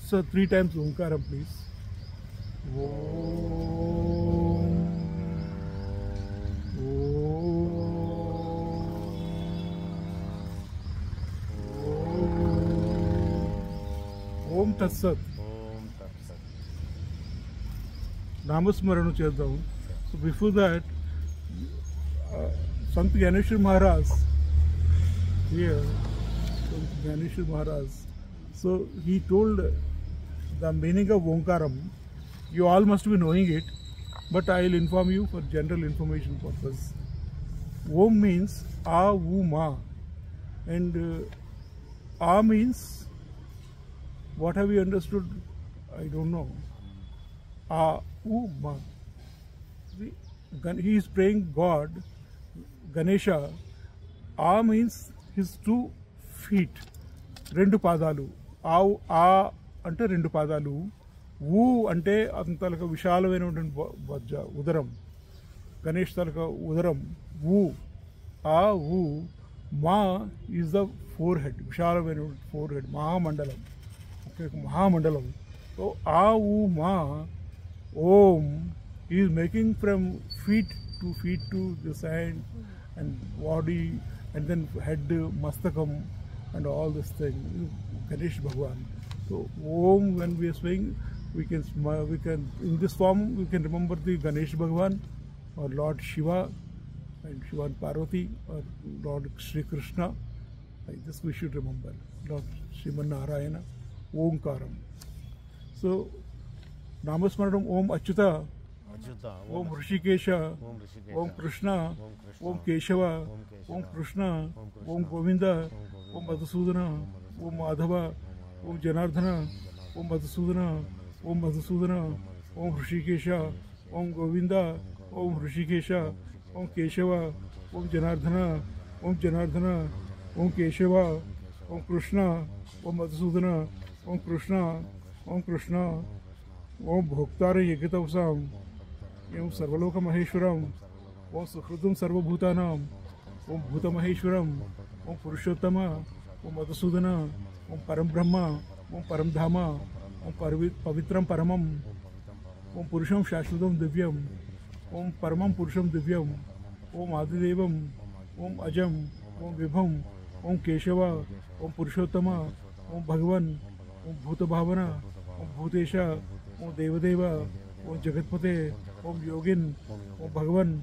So 3 times Omkaram, please. Om. Om Tat Sat. నామస్మరణ చేద్దాం. So before that, Sant Gyaneshwar Maharaj here, Sant Gyaneshwar Maharaj, so he told the meaning of Omkaram. You all must be knowing it, but I will inform you for general information purpose. Om means A, U, Ma, and A means, what have you understood? I don't know. A, U, Ma. See, he is praying God, Ganesha. A means his 2 feet. రెండు పాదాలు. ఆ అంటే 2 పాదాలు. ఊ అంటే అంతలక విశాలమైనటువంటి బొజ్జ, ఉదరం. గణేష్ తలక ఉదరం. ఊ. ఆ ఊ. మా ఈజ్ ద 4 head, విశాలమైనటువంటి 4 head, మహామండలం. ఓకే, మహామండలం. సో ఆ ఊ మా Om is making from feet to the side and body and then head, mastakam and all this thing. Ganesh Bhagwan. So Om, when we are saying, we can in this form we can remember the Ganesh Bhagwan or Lord Shiva and Shiva and Parvati or Lord Sri Krishna. Like this we should remember. Lord Sriman Narayana, Omkaram. So Namasmaranam Om Achyuta, Om Rishikesha, Om Krishna, Om Keshava, Om Krishna, Om Govinda, Om Madhusudana, Om Madhava, Om Janardhana, Om Madhusudana, Om Madhusudana, Om Rishikesha, Om Govinda, Om Rishikesha, Om Keshava, Om Janardhana, Om Janardhana, Om Keshava, Om Krishna, Om Madhusudana, Om Krishna, Om Krishna, Om Bhoktare Yagitavsam, Om Sarvaloka Maheshwaram, Om Sukhrutam Sarvabhutanam, Om Bhuta Maheshwaram, Om Purushottama, Om Madhusudana, Om Param Brahma, Om Param Dhama, Om Pavitram Paramam, Om Purusham Shashvatam Divyam, Om Paramam Purusham Divyam, Om Adidevam, Om Ajam, Om Vibham, Om Keshava, Om Purushottama, Om Bhagavan, Om Bhuta Bhavana, Om Bhutesha, Om Devadeva, Om Jagatpate, Om Yogin, Om Bhagavan,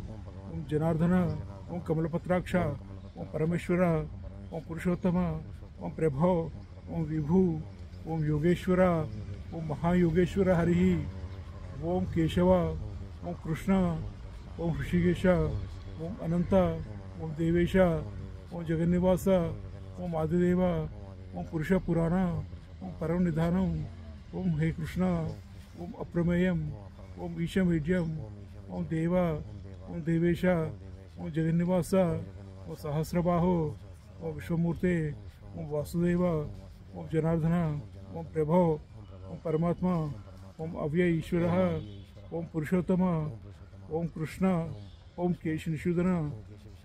Om Janardhana, Om Kamalapatraksha, Om Parameshwara, Om Purushottama, Om Prabho, Om Vibhu, Om Yogeshwara, Om Mahayogeshwara Harihi, Om Keshava, Om Krishna, Om Rishikesha, Om Ananta, Om Devesha, Om Jagannivasa, Om Adideva, Om Purusha Purana, Om Paramnidhanam, Om He Krishna, Om Aprameyam, Om Isham Vidyam, Om Deva, Om Devesha, Om Jagannivasa, Om Sahasrabaho, Om Vishwamurte, Om Vasudeva, Om Janardhana, Om Prabho, Om Paramatma, Om Avyaya Ishvaraha, Om Purushottama, Om Krishna, Om Keshanishudana,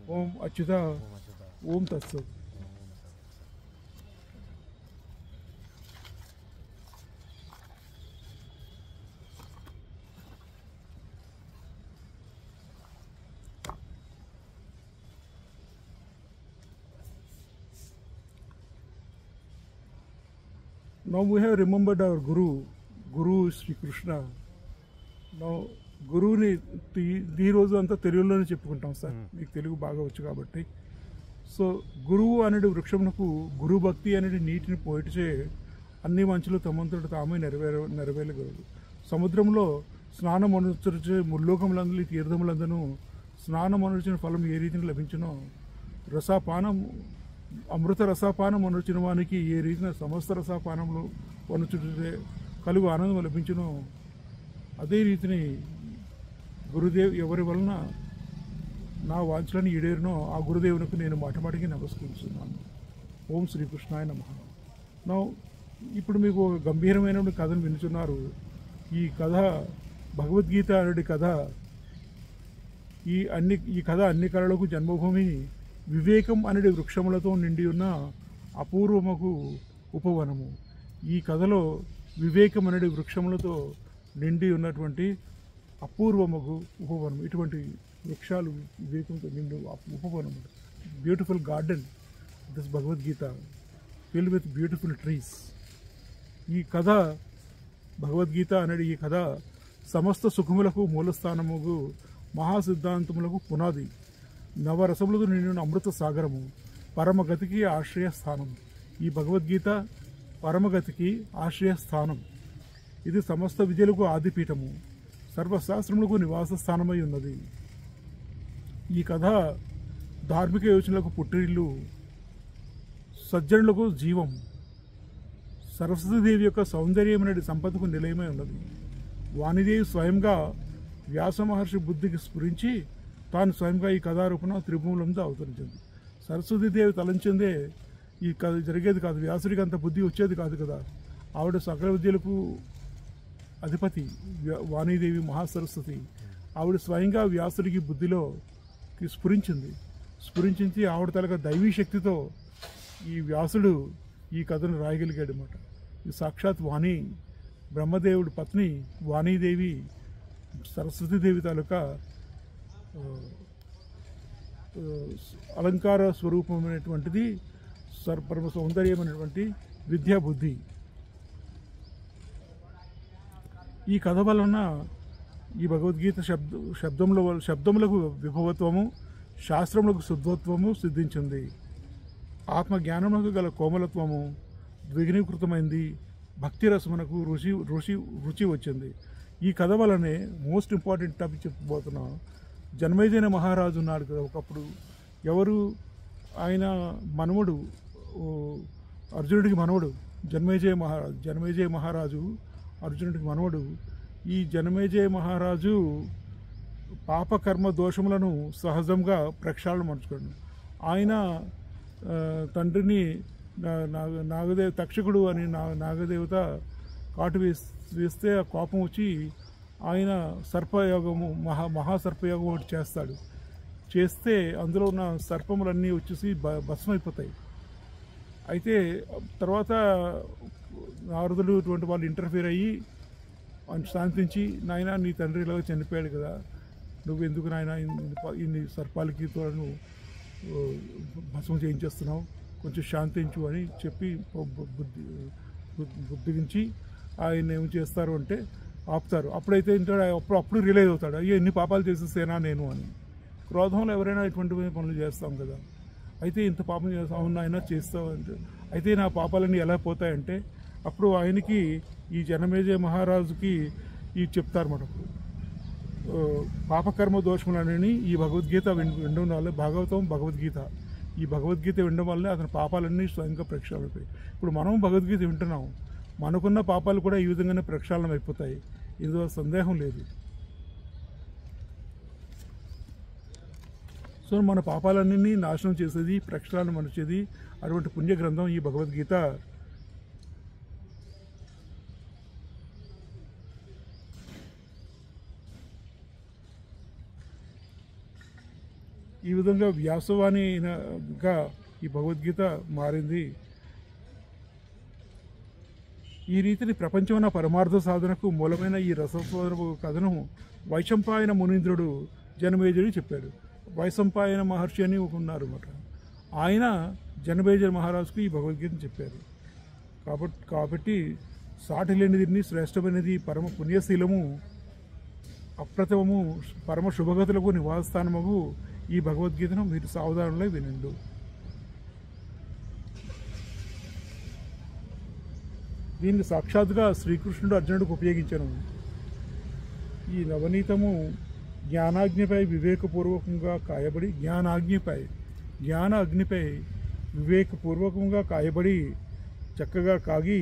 Om Achyuta, Om Tat Sat. Now we have remembered our Guru is Sri Krishna. Now గురువుని ఈ రోజు అంతా తెలుగులోనే చెప్పుకుంటాం sir, మీకు తెలుగు బాగా వచ్చు కాబట్టి. సో గురువు అనేది వృక్షమునకు గురు భక్తి అనేది నీటిని పోయిటచే అన్ని మంచులు తమంతటి తామే నెరవేరగలదు. సముద్రంలో స్నానం అనుసరించే ముల్లోకములందరి తీర్థములందనూ స్నానం అనుసరించిన ఫలం ఏ రీతిని లభించునో, రసాపానం అమృత రసాపానం అనుచిన వానికి ఏ రీతిన సమస్త రసాపానములు అనుచుటే కలుగు ఆనందం లభించునో, అదే రీతిని గురుదేవ్ ఎవరి వలన నా వాంఛలను ఈడేరునో ఆ గురుదేవునికి నేను మాటమాటికి నమస్కరిస్తున్నాను. ఓం శ్రీకృష్ణాయ నమః. నా ఇప్పుడు మీకు ఒక గంభీరమైన కథను వినుచున్నారు. ఈ కథ భగవద్గీత అనే కథ. ఈ కథ అన్ని కళలకు జన్మభూమి, వివేకం అనే వృక్షములతో నిండి ఉన్న అపూర్వముకు ఉపవనము. ఈ కథలో వివేకం అనే వృక్షములతో నిండి ఉన్నటువంటి అపూర్వమగు ఉపవనం. ఇటువంటి వృక్షాలు వివేకంతో నిండి ఉపవనం, beautiful garden this Bhagavad Gita filled with beautiful trees. ఈ కథ భగవద్గీత అనేది ఈ కథ సమస్త సుఖములకు మూలస్థానముగు మహాసిద్ధాంతములకు పునాది, నవరసములతో నిండిన అమృత సాగరము, పరమగతికి ఆశ్రయస్థానం. ఈ భగవద్గీత పరమగతికి ఆశ్రయస్థానం. ఇది సమస్త విద్యలకు ఆదిపీఠము, సర్వశాస్త్రములకు నివాస స్థానమై ఉన్నది. ఈ కథ ధార్మిక యోచనలకు పుట్టిల్లు, సజ్జనులకు జీవం, సరస్వతీదేవి యొక్క సౌందర్యమైన సంపదకు నిలయమై ఉన్నది. వాణిదేవి స్వయంగా వ్యాస మహర్షి బుద్ధికి స్ఫురించి తాను స్వయంగా ఈ కథారూపణ త్రిభువనంలో అవతరించింది. సరస్వతీదేవి తలంచిందే ఈ కథ జరిగేది కాదు, వ్యాసుడికి అంత బుద్ధి వచ్చేది కాదు కదా. ఆవిడ సకల విద్యలకు అధిపతి వాణీదేవి మహాసరస్వతి. ఆవిడ స్వయంగా వ్యాసుడికి బుద్ధిలోకి స్ఫురించి ఆవిడ తలక దైవీ శక్తితో ఈ వ్యాసుడు ఈ కథను రాయగలిగాడు అన్నమాట. ఈ సాక్షాత్ వాణి, బ్రహ్మదేవుడి పత్ని వాణీదేవి సరస్వతీదేవి తాలూకా అలంకార స్వరూపమైనటువంటిది, పరమ సౌందర్యమైనటువంటి విద్యా బుద్ధి. ఈ కథ వలన ఈ భగవద్గీత శబ్దములకు విభవత్వము, శాస్త్రములకు శుద్ధత్వము సిద్ధించింది. ఆత్మజ్ఞానములకు గల కోమలత్వము ద్విగుణీకృతమైంది. భక్తి రసమునకు రుచి వచ్చింది. ఈ కథ వలనే మోస్ట్ ఇంపార్టెంట్ టాపిక్ చెప్పబోతున్నా. జన్మేజయ మహారాజు ఉన్నాడు కదా ఒకప్పుడు. ఎవరు ఆయన? మనవడు, అర్జునుడికి మనవడు జన్మేజయ మహారాజు అర్జునుడికి మనవడు. ఈ జన్మేజయ మహారాజు పాపకర్మ దోషములను సహజంగా ప్రక్షాళన మర్చుకోండి. ఆయన తండ్రిని తక్షకుడు అని నాగదేవత కాటు వేస్తే ఆ కోపం వచ్చి ఆయన సర్పయోగము మహాసర్పయోగం ఒకటి చేస్తే అందులో ఉన్న సర్పములన్నీ వచ్చేసి భస్మైపోతాయి. అయితే తర్వాత నారదులు ఇటువంటి వాళ్ళు ఇంటర్ఫియర్ అయ్యి శాంతించి, నాయన నీ తండ్రి ఇలాగ చనిపోయాడు కదా, నువ్వు ఎందుకు నాయన ఇన్ని సర్పాలకి తోలను భస్మం చేయించేస్తున్నావు, కొంచెం శాంతించు అని చెప్పి బుద్ధిగించి ఆయన ఏం చేస్తారు అంటే ఆపుతారు. అప్పుడైతే అప్పుడు రియలైజ్ అవుతాడు, అయ్యో ఎన్ని పాపాలు చేసేసేనా నేను అని. క్రోధంలో ఎవరైనా ఇటువంటి పనులు చేస్తాం కదా. అయితే ఇంత పాపం చేస్తాం, అవును ఆయన చేస్తావు అంటే, అయితే నా పాపాలన్నీ ఎలా పోతాయంటే అప్పుడు ఆయనకి ఈ జనమేజయ మహారాజుకి ఈ చెప్తారు మనకు పాపకర్మ దోషములనేవి ఈ భగవద్గీత వినడం వల్ల, భగవద్గీత ఈ భగవద్గీత వినడం వల్లే అతని పాపాలన్నీ స్వయంగా ప్రక్షాళన అయిపోయాయి. ఇప్పుడు మనం భగవద్గీత వింటున్నాం, మనకున్న పాపాలు కూడా ఈ విధంగానే ప్రక్షాళన అయిపోతాయి, ఇందులో సందేహం లేదు. సో మన పాపాలన్నీ నాశనం చేసేది, ప్రక్షాళన మనిచేది అటువంటి పుణ్య గ్రంథం ఈ భగవద్గీత. ఈ విధంగా వ్యాసవాణిగా ఈ భగవద్గీత మారింది. ఈ రీతిని ప్రపంచమైన పరమార్థ సాధనకు మూలమైన ఈ రసస్వరూప కథను వైశంపాయన మునీంద్రుడు జనమేజయుడు చెప్పాడు. వైశంపాయన మహర్షి అని ఉన్నారు అన్నమాట. ఆయన జనమేజయ మహారాజుకు ఈ భగవద్గీతను చెప్పారు. కాబట్టి సాటి లేనిది, శ్రేష్టమైనది, పరమ పుణ్యశీలము, అప్రతిమము, పరమ శుభగతులకు నివాసస్థానము ఈ భగవద్గీతను మీరు సావధానంలో వినండు. దీన్ని సాక్షాత్గా శ్రీకృష్ణుడు అర్జునుడికి ఉపయోగించను. ఈ నవనీతము జ్ఞానాగ్నిపై వివేకపూర్వకంగా కాయబడి జ్ఞాన అగ్నిపై వివేకపూర్వకంగా కాయబడి చక్కగా కాగి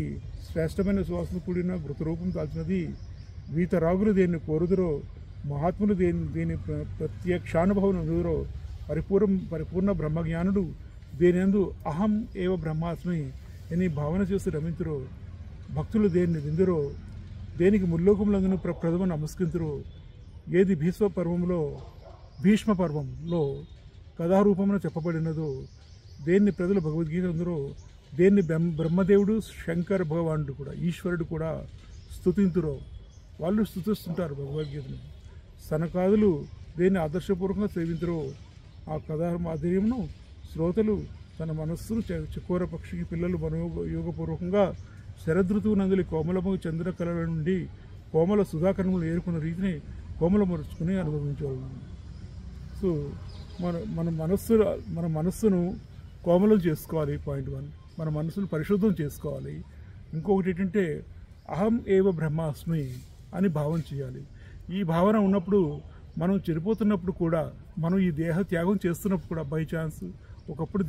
శ్రేష్టమైన సువాసన కూడిన ఘృతరూపం దాల్చినది. వీతరాగులు దేన్ని కోరుదురో, మహాత్ములు దేని ప్రత్యక్షానుభవం అందురో, పరిపూర్ణ బ్రహ్మజ్ఞానుడు దేనియందు అహం ఏవ బ్రహ్మాస్మి అని భావన చేసి రమింతురో, భక్తులు దేన్ని విందురో, దేనికి ముల్లోకములందును ప్రథమ నమస్కరింతురో, ఏది భీష్మ పర్వంలో కథారూపమున చెప్పబడినదో, దేన్ని ప్రజలు భగవద్గీత అందరూ దేన్ని బ్రహ్మదేవుడు శంకర భగవానుడు కూడా ఈశ్వరుడు కూడా స్తుతింతురో వాళ్ళు స్తుతిస్తుంటారు భగవద్గీతను. సనకాదులు దేన్ని ఆదర్శపూర్వకంగా సేవింతురో ఆ కథా మాధుర్యమును శ్రోతలు తన మనస్సును చకోర పక్షికి పిల్లలు మనోయోగపూర్వకంగా శరదృతువు నందులి కోమలము చంద్ర కళల నుండి కోమల సుధాకరములు ఏరుకున్న రీతిని కోమలమరుచుకుని అనుభవించగలను. సో మన మనస్సును కోమలం చేసుకోవాలి. పాయింట్ 1, మన మనసును పరిశుద్ధం చేసుకోవాలి. ఇంకొకటి ఏంటంటే అహం ఏవ బ్రహ్మాస్మి అని భావన చేయాలి. ఈ భావన ఉన్నప్పుడు మనం చనిపోతున్నప్పుడు కూడా, మనం ఈ దేహత్యాగం చేస్తున్నప్పుడు కూడా బై ఛాన్స్ ఒకప్పుడు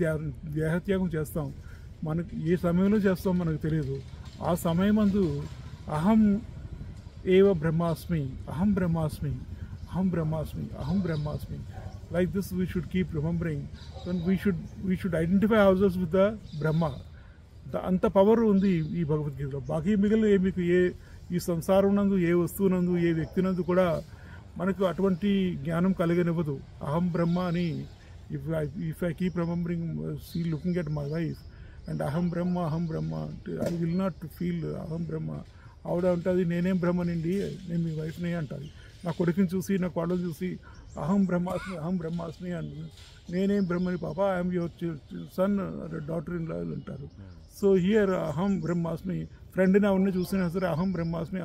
దేహత్యాగం చేస్తాం, మనకి ఏ సమయంలో చేస్తాం మనకు తెలియదు. ఆ సమయమందు అహం ఏవ బ్రహ్మాస్మి, అహం బ్రహ్మాస్మి, అహం బ్రహ్మాస్మి, అహం బ్రహ్మాస్మి. Like this we should keep remembering, and we should identify ourselves with the Brahma. అంత పవర్ ఉంది ఈ భగవద్గీతలో. బాకీ మిగిలిన మీకు ఈ సంసారం నందు ఏ వస్తువునందు ఏ వ్యక్తినందు కూడా మనకు అటువంటి జ్ఞానం కలిగనివ్వదు. అహం బ్రహ్మ అని if I keep remembering, looking at my wife and aham brahma, I will not feel aham brahma. ఆవిడ ఉంటుంది నేనేం బ్రహ్మనండి, నేను మీ వైఫ్ని అంటుంది. నా కొడుకుని చూసి నా కోడలు చూసి అహం బ్రహ్మాస్మి అని నేనేం బ్రహ్మని పాప, I'm your son daughter in law అంటారు. సో హియర్ అహం బ్రహ్మాస్మి, ఫ్రెండ్ని ఆవిడని చూసినా సరే అహం బ్రహ్మాస్మి,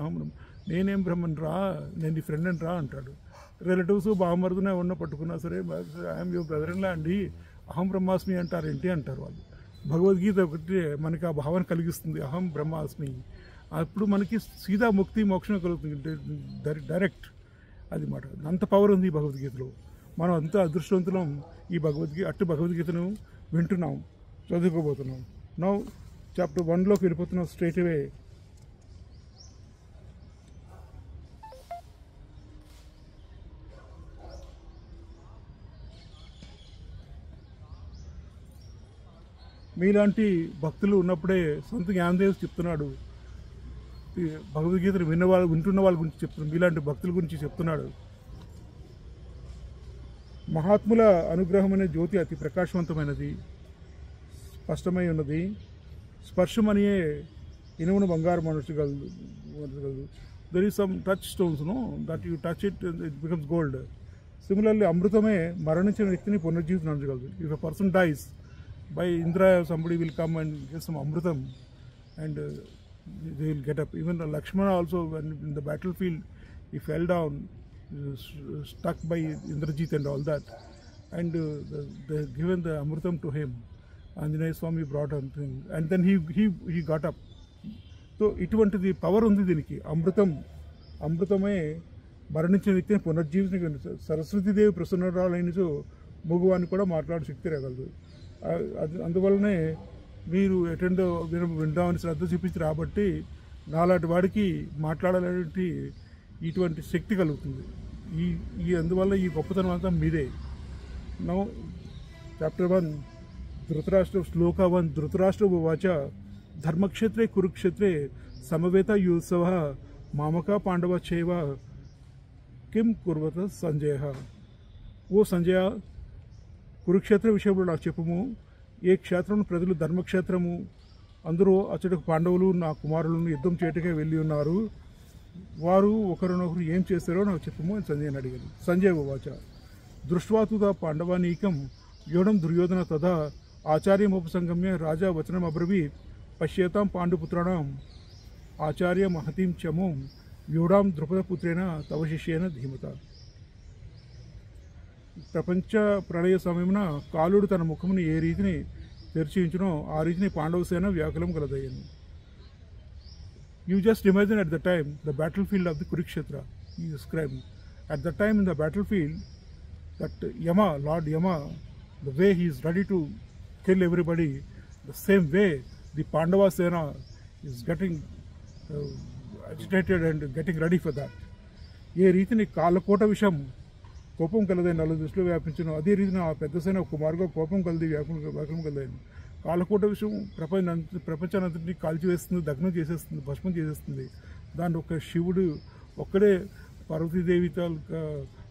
నేనేం బ్రహ్మని రా, నేను నీ ఫ్రెండ్ అని రా అంటాడు. రిలేటివ్స్ బావమరుదునే ఉన్న పట్టుకున్నా సరే I'm your brother in law అండి, అహం బ్రహ్మాస్మి అంటారేంటి అంటారు వాళ్ళు. భగవద్గీత ఒకటి మనకి ఆ భావన కలిగిస్తుంది, అహం బ్రహ్మాస్మి. అప్పుడు మనకి సీదా ముక్తి మోక్షం కలుగుతుంది డైరెక్ట్. అది మాట, అంత పవర్ ఉంది ఈ భగవద్గీతలో. మనం అంత అదృష్టవంతులం ఈ భగవద్గీతను వింటున్నాం, చదువుకోబోతున్నాం. నౌ చాప్టర్ 1లోకి వెళ్ళిపోతున్నాం స్ట్రైట్ అవే. మీలాంటి భక్తులు ఉన్నప్పుడే సంత జ్ఞానదేవ్ చెప్తున్నాడు, భగవద్గీతను వింటున్న వాళ్ళ గురించి చెప్తున్నాడు, మీలాంటి భక్తుల గురించి చెప్తున్నాడు. మహాత్ముల అనుగ్రహం అనే జ్యోతి అతి ప్రకాశవంతమైనది, స్పష్టమై ఉన్నది. స్పర్శమనియే ఇనుమును బంగారం అనగలదు. There is some touch stones that you touch it becomes gold. Similarly అమృతమే మరణించిన వ్యక్తిని పునర్జీవితం అనగలదు. If a person dies by Indra, somebody will come and give some amrutam and they will get up. Even Lakshmana also, when in the battlefield, he fell down, stuck by Indrajit and all that, and they given the amrutam to him. Anjaneya Swami brought something and then he got up. So ఇటువంటిది power ఉంది దీనికి. అమృతమే మరణించిన వ్యక్తిని పునర్జీవించగలదు. సరస్వతీదేవి ప్రసన్నరాలైనచో మగవాన్ని కూడా మాట్లాడే శక్తి రాగలదు. అందువల్లనే మీరు ఎటెండో విందామని శ్రద్ధ చూపించి రాబట్టి నాలాంటి వాడికి మాట్లాడాలంటే ఇటువంటి శక్తి కలుగుతుంది. అందువల్ల ఈ గొప్పతనం అంతా మీదే. నౌ చాప్టర్ 1 ధృతరాష్ట్ర శ్లోక 1. ధృతరాష్ట్ర ఉవాచ ధర్మక్షేత్రే కురుక్షేత్రే సమవేత యోత్సవ మామక పాండవ చైవ కిం కుర్వత సంజయ. ఓ సంజయ, కురుక్షేత్ర విషయంలో నాకు చెప్పుము. ఏ క్షేత్రం ప్రజలు ధర్మక్షేత్రము, అందరూ అచ్చటకు పాండవులు నా కుమారులను యుద్ధం చేయటకే వెళ్ళి ఉన్నారు. వారు ఒకరినొకరు ఏం చేస్తారో నాకు చెప్పుము అని సంజయని అడిగారు. సంజయ్ ఉవాచ దృష్ట్వాతుద పాండవానీకం వ్యూఢం దుర్యోధన తదా ఆచార్యముపసంగమ్య రాజా వచనం అబ్రవీత్ పశ్యేతాం పాండుపుత్రాణం ఆచార్య మహతీం చమోం వ్యూఢాం ద్రుపదపుత్రేణ తవ శిష్యేన ధీమత. ప్రపంచ ప్రళయ సమయమున కాలుడు తన ముఖమును ఏ రీతిని తెరిచించునో ఆ రీతిని పాండవసేన వ్యాకులం కలదయ్యను. You just imagine at the time the battle field of the Kurukshetra. ఈ described at the time in the battlefield that Yama, Lord Yama, the way he is ready to kill everybody, the same way the Pandava Sena is getting agitated and getting ready for that. ఏ రీతిని కాలకోట విషయం కోపం కలదని నలుగు దృష్టిలో వ్యాపించను, అదే రీతిన ఆ పెద్ద సేన కుమారుగా కోపం కలది వ్యాకులం కలదని. కాలకోట విషయం ప్రపంచానంతటినీ కాల్చివేస్తుంది, దగ్నం చేసేస్తుంది, భస్మం చేసేస్తుంది. దాన్ని ఒక శివుడు ఒక్కడే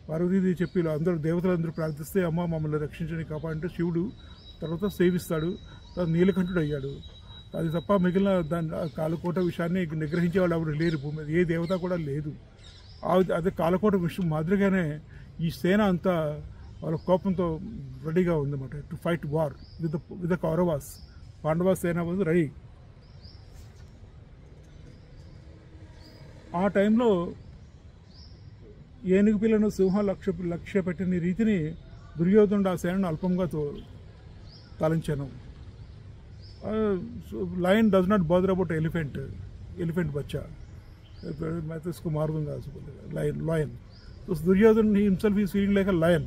పార్వతీదేవి చెప్పి అందరూ దేవతలందరూ ప్రార్థిస్తే అమ్మ మమ్మల్ని రక్షించని కాపాడంటే శివుడు తర్వాత సేవిస్తాడు. తర్వాత నీలకంఠుడు అయ్యాడు. అది తప్ప మిగిలిన దాని కాలకోట విషయాన్ని నిగ్రహించే వాళ్ళు ఎవరు లేరు, భూమి మీద ఏ దేవత కూడా లేదు. అదే కాలకోట విషయం మాదిరిగానే ఈ సేన అంతా వాళ్ళ కోపంతో రెడీగా ఉందన్నమాట, to fight war with the Kauravas. Pandava సేన వాజ్ రెడీ. ఆ టైంలో ఏనుగు పిల్లను సింహం లక్ష్య పెట్టిన రీతిని దుర్యోధనుడు ఆ సేనను అల్పంగా తలంచాను. Lion does not bother about elephant బచ్చా, मैं तो इसको मार दूंगा, lion. So Duryodhan himself is feeling like a lion,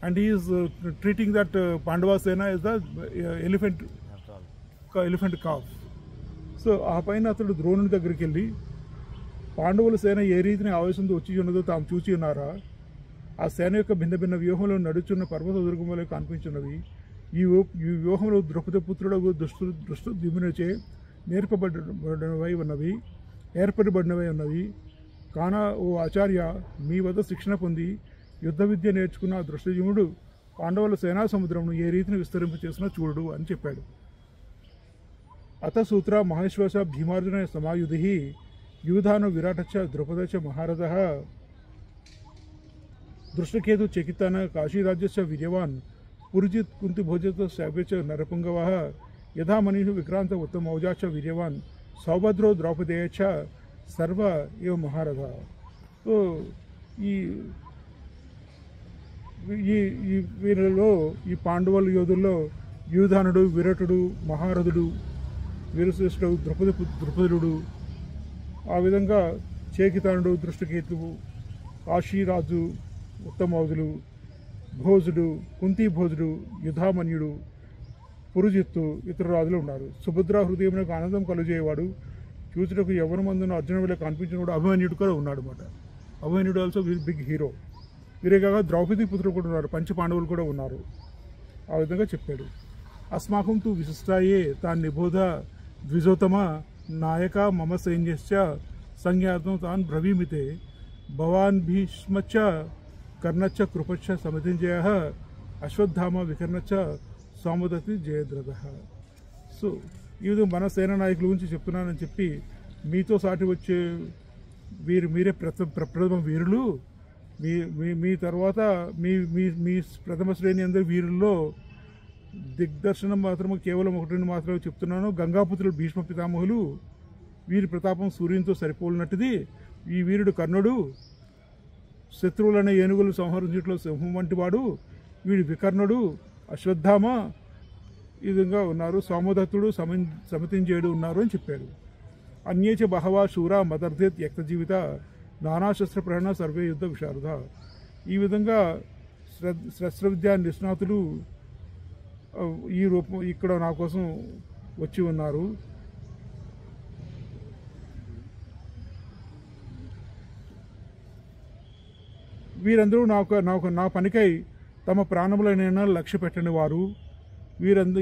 and he is treating that Pandava Sena as the elephant calf. So ఆ పైన అతడు ద్రోణుని దగ్గరికి వెళ్ళి పాండవుల సేన ఏ రీతిని ఆవేశంతో వచ్చి ఉన్నదో తాము చూచి ఉన్నారా, ఆ సేన యొక్క భిన్న భిన్న వ్యూహంలో నడుచున్న పర్వత దుర్గంలో కనిపించున్నవి. ఈ వ్యూహంలో ద్రౌపదపుత్రుడు దృష్టద్యుమ్నునిచే ఏర్పడబడినవై ఉన్నవి. కానా ఓ ఆచార్య, మీ వద్ద శిక్షణ పొంది యుద్ధ విద్య నేర్చుకున్న దృష్టద్యుమ్నుడు పాండవుల సేనా సముద్రంను ఏ రీతిని విస్తరింప చేసినా చూడు అని చెప్పాడు. అత సూత్ర మహేశ్వస భీమార్జున సమాయుధి యూధాను విరాటచ్చ ద్రుపదచ్చ మహారథ దృష్టకేతు చకితాన కాశీరాజ్యచ్చ వీర్యవాన్ పురుజిత్ కుంతి భోజత శాభ్యచ నరపుంగవ యథా మనీషు విక్రాంత ఉత్తమౌజాచ వీర్యవాన్ సౌభద్రో ద్రౌపదేయచ్చ సర్వ ఇవ మహారథ. సో ఈ వీరిలో ఈ పాండవుల యోధుల్లో యూధానుడు, విరాటుడు, మహారథుడు, వీరశ్రేష్ఠుడు, ద్రుపదుడు, ఆ విధంగా చేకితానుడు, దృష్టకేతువు, కాశీరాజు, ఉత్తమౌజులు, భోజుడు, కుంతిభోజుడు, యుధామన్యుడు, పురుజిత్తు, ఇతర రాజులు ఉన్నారు. సుభద్ర హృదయమునకు ఆనందం కలుగజేయవాడు, చూచుటకు ఎవరి మందున అర్జున వల్ల కనిపించినవాడు అభిమన్యుడు కూడా ఉన్నాడు అన్నమాట. అభిమన్యుడు ఆల్సో బిగ్ హీరో. వీరే కాక ద్రౌపది పుత్రులు కూడా ఉన్నారు, పంచ పాండవులు కూడా ఉన్నారు. ఆ విధంగా చెప్పాడు. అస్మాకం తు విశిష్టాయే తాన్ నిబోధ ద్విజోత్తమ నాయక మమ సైన్యశ్చ సంజ్ఞార్థం తాన్ బ్రవీమితే భవాన్ భీష్మచ్చ కర్ణచ్చ కృపచ్చ సమితింజయ అశ్వత్థామ వికర్ణచ్చ సౌమదతి జయద్రథ. సో ఈ విధంగా మన సేనా నాయకుల గురించి చెప్తున్నానని చెప్పి మీతో సాటి వచ్చే మీరే ప్రథమ వీరులు, మీ తర్వాత మీ ప్రథమ శ్రేణి అందరి వీరుల్లో దిగ్దర్శనం మాత్రము కేవలం ఒకటిని మాత్రమే చెప్తున్నాను. గంగాపుత్రులు భీష్మ పితామహులు, వీరి ప్రతాపం సూర్యునితో సరిపోలినట్టుది. ఈ వీరుడు కర్ణుడు, శత్రువులనే ఏనుగులు సంహరించట్లో సింహం వంటి వాడు. వీడి వికర్ణుడు, అశ్వత్థామ ఈ విధంగా ఉన్నారు. సౌమదత్తుడు, సమితింజయుడు ఉన్నారు అని చెప్పాడు. అన్యేచ బహవా శూర మదర్ధేత్ యక్త జీవిత నానాశస్త్ర ప్రహరణ సర్వే యుద్ధ విశారద. ఈ విధంగా శస్త్ర విద్యా నిష్ణాతులు ఈ రూపం ఇక్కడ నా కోసం వచ్చి ఉన్నారు. వీరందరూ నా పనికై తమ ప్రాణములైన లక్ష్య పెట్టని వారు.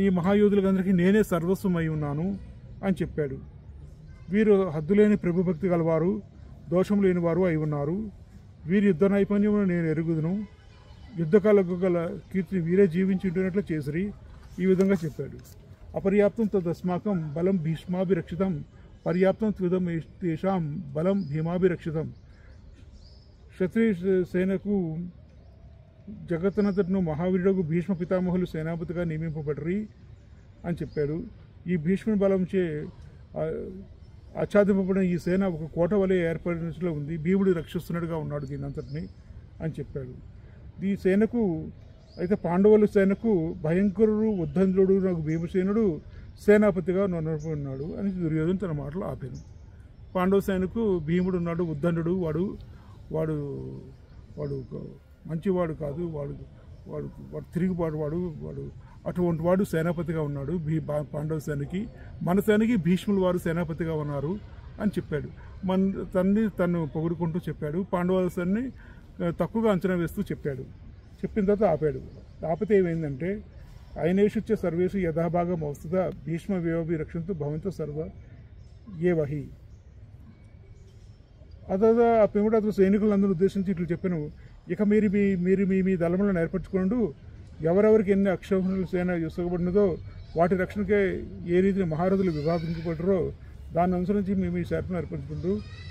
ఈ మహాయోధులందరికీ నేనే సర్వస్వమై ఉన్నాను అని చెప్పాడు. వీరు హద్దులేని ప్రభుభక్తి గలవారు, దోషం లేని వారు అయి ఉన్నారు. వీరి యుద్ధ నైపుణ్యమును నేను ఎరుగుదును. యుద్ధకాలకు గల కీర్తిని వీరే జీవించి ఉంటున్నట్లు చేసిరి. ఈ విధంగా చెప్పాడు. అపర్యాప్తం తదస్మాకం బలం భీష్మాభిరక్షితం పర్యాప్తం త్విదం తేషాం బలం భీమాభిరక్షితం. క్షత్రియ సేనకు జగత్తనంతటిను మహావీరుడు భీష్మ పితామహులు సేనాపతిగా నియమింపబడరి అని చెప్పాడు. ఈ భీష్ముని బలంచే ఆచ్ఛాదింపబడిన ఈ సేన ఒక కోట వలె ఏర్పడినట్లు ఉంది. భీముడు రక్షిస్తున్నట్టుగా ఉన్నాడు దీని అంతటిని అని చెప్పాడు. ఈ సేనకు అయితే పాండవుల సేనకు భయంకరుడు, ఉద్దండుడు నాకు భీమసేనుడు సేనాపతిగా ఉన్నాడు అని దుర్యోధను తన మాటలు ఆపాను. పాండవ సేనకు భీముడు ఉన్నాడు, ఉద్దండుడు, వాడు మంచివాడు కాదు, వాడు తిరిగిపాడు, వాడు అటువంటి వాడు సేనాపతిగా ఉన్నాడు పాండవ సేనకి. మన సేనకి భీష్ముల వారు సేనాపతిగా ఉన్నారు అని చెప్పాడు. తను పొగుడుకుంటూ చెప్పాడు. పాండవుల సేనని తక్కువగా అంచనా వేస్తూ చెప్పాడు. చెప్పిన తర్వాత ఆపాడు. ఆపితే ఏమైందంటే ఆయనేషుచ్చ సర్వేషు యథాభాగం వస్తుందా భీష్మ వియోభి రక్షంతో భవంతో సర్వ ఏ వహి. అదా ఆ పిమ్మట అతను సైనికులందరూ ఉద్దేశించి ఇట్లు చెప్పాను. ఇక మీరు మీ దళములను ఏర్పరచుకోండు. ఎవరెవరికి ఎన్ని అక్షౌహిణుల సేన యుసగబడినదో వాటి రక్షణకే ఏ రీతిని మహారథులు విభాగించబడ్డారో దాన్ని అనుసరించి మేము ఈ శాపను అర్పించుకుంటూ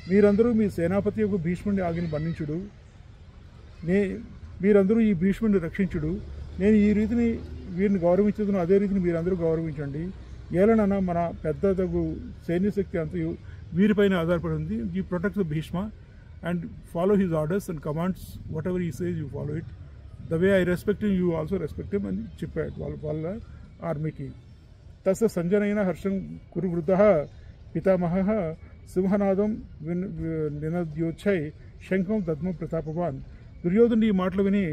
మీరందరూ మీ సేనాపతి యొక్క భీష్ముడిని ఆగిని బంధించుడు, మీరందరూ ఈ భీష్ముడిని రక్షించుడు, నేను ఈ రీతిని వీరిని గౌరవించదును అదే రీతిని మీరందరూ గౌరవించండి. ఏలనన్నా మన పెద్ద తగు సైన్య శక్తి అంతయు వీరిపైన ఆధారపడి ఉంది. You protect the Bhishma and follow his orders and commands, whatever he says you follow it. The way I respect him you also respect him అని చెప్పాడు వాళ్ళ ఆర్మీకి. తస్య సంజనైన హర్షం కురు వృద్ధ పితామహ సింహనాదం నినద్యోచ్చై శంఖం దద్మ ప్రతాపవాన్. దుర్యోధను ఈ మాటలు విని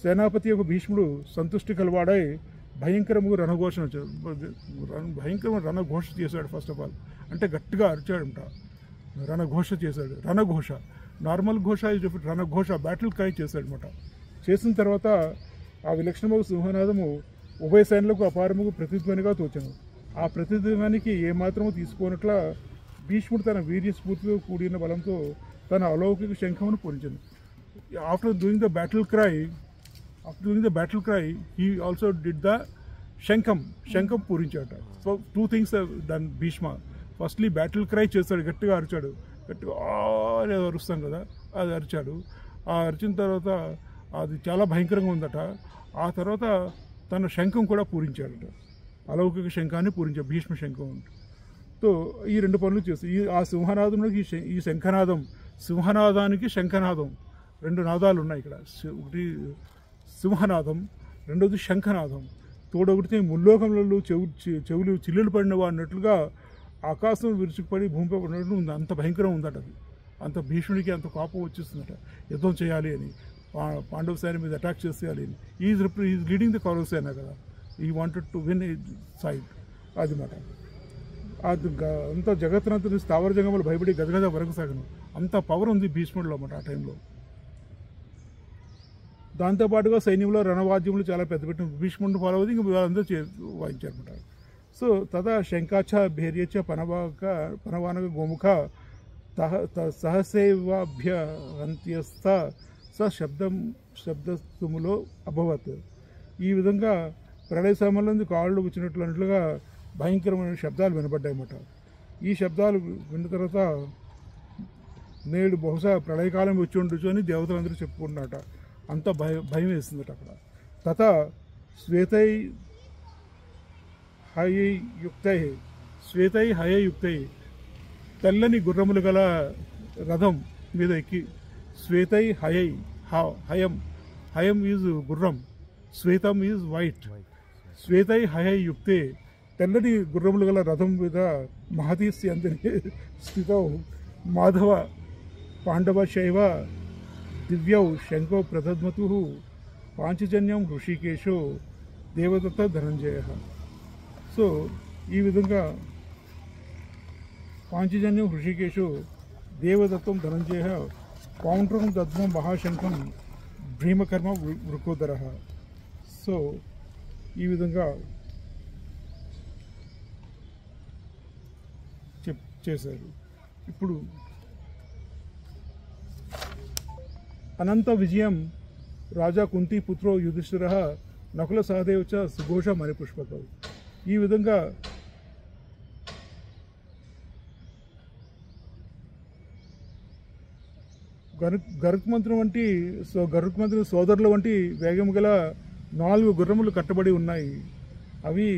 సేనాపతి యొక్క భీష్ముడు సంతుష్టి కలవాడై భయంకరముగా భయంకరమైన రణఘోష చేశాడు. ఫస్ట్ ఆఫ్ ఆల్ అంటే గట్టిగా అరిచాడంట, రణఘోష చేశాడు. రణఘోష నార్మల్ ఘోష ఇస్ డిఫరెంట్, రణఘోష బ్యాటిల్ క్రై చేశాడనమాట. చేసిన తర్వాత ఆ విలక్షణము సింహనాదము ఉభయ సైన్యులకు అపారముకు ప్రతిధ్వనిగా తోచాను. ఆ ప్రతిధ్వనికి ఏమాత్రము తీసుకోనట్ల భీష్ముడు తన వీర్యస్ఫూర్తితో కూడిన బలంతో తన అలౌకిక శంఖమును పూరించాను. After doing the battle cry he also did the శంఖం పూరించాట. So 2 things done Bhishma. Firstly battle cry చేశాడు, గట్టిగా అరిచాడు, గట్టిగా అరుస్తాం కదా అది అరిచాడు. ఆ అరిచిన తర్వాత అది చాలా భయంకరంగా ఉందట. ఆ తర్వాత తన శంఖం కూడా పూరించాడట, అలౌకిక శంఖాన్ని పూరించాడు, భీష్మ శంఖం. సో ఈ 2 పనులు చేసి ఆ సింహనాదంలోకి ఈ శంఖనాదం, సింహనాదానికి శంఖనాదం 2 నాదాలు ఉన్నాయి ఇక్కడ. ఒకటి సింహనాదం, రెండోది శంఖనాదం. తోడొకటి ముల్లోకంలో చెవులు చిల్లులు పడిన అన్నట్లుగా ఆకాశం విరుచుకుపడి భూమిపై పడినట్లు ఉంది. అంత భయంకరం ఉందట అది. అంత భీష్ముడికి అంత కోపం వచ్చేస్తుందట, యుద్ధం చేయాలి అని, పాండవ సైన్యం మీద అటాక్ చేసేయాలి అని. ఈజ్ లీడింగ్ ద కౌరవ సేన కదా, ఈ wanted to win a side. అది మాట అది అంత జగత్తునంతా స్థావర జంగములు భయపడి గదగద వరకు సాగను. అంత పవర్ ఉంది భీష్ముడిలో అన్నమాట ఆ టైంలో. దాంతోపాటుగా సైన్యంలో రణవాద్యములు చాలా పెద్ద పెట్టిన భీష్ముడిని ఫాలో అవుతుంది, ఇంకా వాళ్ళందరూ వాయించారన్నమాట. సో తదా శంఖాచ భైర్యచ పనవానక గోముఖ సహసేవాభ్యంత్యస్థ శబ్దస్తుములో అభవత్. ఈ విధంగా ప్రళయ సమయంలో కాళ్ళు వచ్చినట్లుగా భయంకరమైన శబ్దాలు వినపడ్డాయన్నమాట. ఈ శబ్దాలు విన్న తర్వాత నేడు బహుశా ప్రళయకాలం వచ్చి ఉండొచ్చు అని దేవతలందరూ చెప్పుకుంటున్నట. అంత భయం వేస్తుందట అక్కడ. తత శ్వేతై హయయుక్తై తెల్లని గుర్రములు గల రథం మీద ఎక్కి, శ్వేతై హయం ఈజ్ గుర్రం, శ్వేతం ఈజ్ వైట్. శ్వేతై హయయుక్తే తెల్లని గుర్రములు గల రథం మీద మహతీస్య అంతని స్థితౌ మాధవ పాండవ శైవ దివ్యౌ శంఖో ప్రదద్మతు పాంచజన్యం హృషికేశో దేవదత్త ధనంజయ. సో ఈ విధంగా పాంచజన్యం హృషికేశో దేవదత్తం ధనంజయ పౌండ్రం దద్మం మహాశంఖం భీమకర్మ వృకోదర. సో ఈ విధంగా చేశారు. ఇప్పుడు అనంత విజయం రాజా కుంతి పుత్రో యుధిష్ఠిర నకుల సహదేవ చ సుఘోష మణిపుష్పకౌ. ఈ విధంగా గరుత్మంతుని సోదరుల వంటి వేగం గల 4 గుర్రములు కట్టబడి ఉన్నాయి. అవి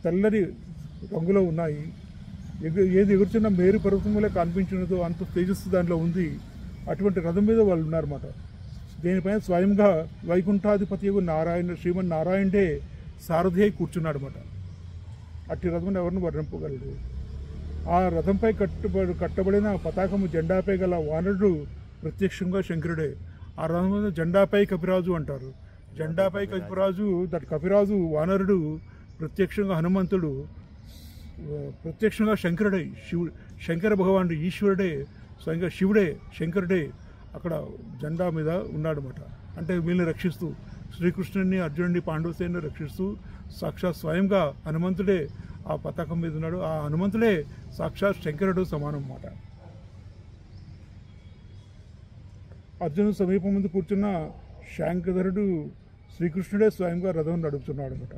తెల్లని రంగులో ఉన్నాయి. ఏది ఎగురుచున్న మేరు పర్వతములే కనిపించినదో అంత తేజస్సు దాంట్లో ఉంది. అటువంటి రథం మీద వాళ్ళు ఉన్నారన్నమాట. దీనిపైన స్వయంగా వైకుంఠాధిపతి శ్రీమన్ నారాయణుడే సారథి అయి కూర్చున్నాడు అన్నమాట. అట్టి రథం ఎవరిని వర్ణింపగలడు. ఆ రథంపై కట్టబడిన పతాకము జెండాపై గల వానరుడు ప్రత్యక్షంగా శంకరుడే. ఆ రథం మీద జెండాపై కపిరాజు అంటారు. జెండాపై కపిరాజు, కపిరాజు వానరుడు ప్రత్యక్షంగా హనుమంతుడు, ప్రత్యక్షంగా శంకరుడే, శంకర భగవానుడు, ఈశ్వరుడే, స్వయంగా శివుడే, శంకరుడే అక్కడ జెండా మీద ఉన్నాడనమాట. అంటే వీళ్ళని రక్షిస్తూ, శ్రీకృష్ణుడిని, అర్జునుడిని, పాండవసేన్ని రక్షిస్తూ సాక్షాత్ స్వయంగా హనుమంతుడే ఆ పతాకం మీద ఉన్నాడు. ఆ హనుమంతుడే సాక్షాత్ శంకరుడు సమానం అన్నమాట. అర్జునుడు సమీపం ముందు కూర్చున్న శాంకధరుడు శ్రీకృష్ణుడే స్వయంగా రథం నడుపుతున్నాడు అనమాట.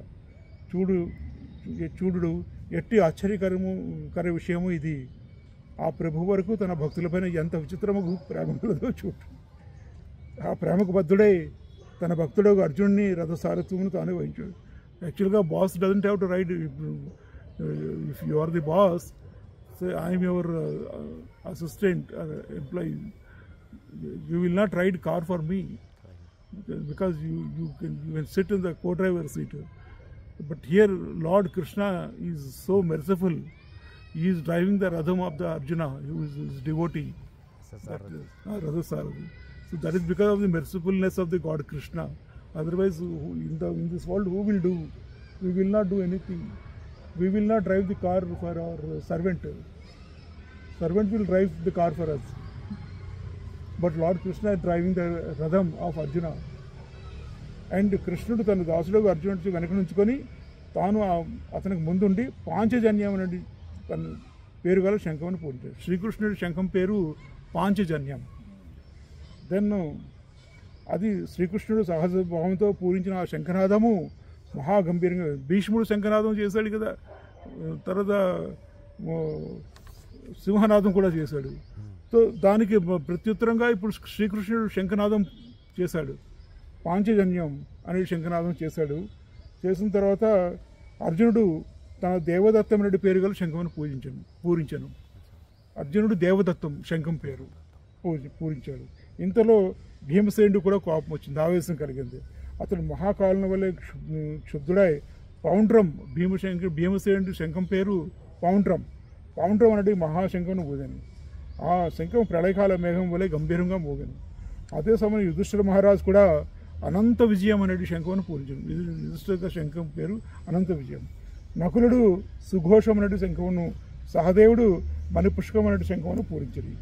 చూడు ఎట్టి ఆశ్చర్యకర విషయము ఇది. ఆ ప్రభు వరకు తన భక్తులపైన ఎంత విచిత్రము ప్రేమ కలదో చూడు. ఆ ప్రేమకు బద్ధుడై తన భక్తుడు అర్జునుడిని రథసారథ్యమును తానే వహించాడు. యాక్చువల్గా boss doesn't have to ride. If you are the boss, so I'm your assistant employee, you will not ride car for me because you can sit in the co-driver seat. But here Lord Krishna is so merciful. He is driving the Radham of the Arjuna, who is his devotee. Radhasarathi. So that is because of the mercifulness of the God Krishna. Otherwise, in this world, who will do? We will not do anything. We will not drive the car for our servant. Servant will drive the car for us. But Lord Krishna is driving the Radham of Arjuna. And కృష్ణుడు తన దాసుడు అర్జునుడికి వెనక నుంచుకొని తాను అతనికి ముందుండి పాంచజన్యం అనేది తన పేరు గల శంఖంను పూరించాడు. శ్రీకృష్ణుడి శంఖం పేరు పాంచజన్యం. దెన్ అది శ్రీకృష్ణుడు సహజ భావంతో పూరించిన ఆ శంఖనాదము మహాగంభీరంగా, భీష్ముడు శంఖనాదం చేశాడు కదా, తర్వాత సింహనాదం కూడా చేశాడు. సో దానికి ప్రత్యుత్తరంగా ఇప్పుడు శ్రీకృష్ణుడు శంఖనాదం చేశాడు, పాంచజన్యం అనే శంఖనాదం చేశాడు. చేసిన తర్వాత అర్జునుడు తన దేవదత్తం అనే పేరు గల శంఖమును పూరించాను. అర్జునుడు దేవదత్తం శంఖం పేరు పూరించాడు. ఇంతలో భీమసేనుడు కూడా కోపం వచ్చింది, ఆవేశం కలిగింది. అతడు మహాకాలుని వల్లే క్షుబ్ధుడై పౌండ్రం భీమసేనుడి శంఖం పేరు పౌండ్రం అనేది మహాశంఖమును ఊదాను. ఆ శంఖం ప్రళయకాల మేఘం వలె గంభీరంగా మోగాను. అదే సమయం యుధిష్ఠిర మహారాజు కూడా అనంత విజయం అనేది శంఖమును పూరించాడు. యుధిష్ఠిర శంఖం పేరు అనంత విజయం. నకులుడు సుఘోషం అనేది శంఖమును, సహదేవుడు మణిపుష్కం అనేది శంఖమును పూరించారు.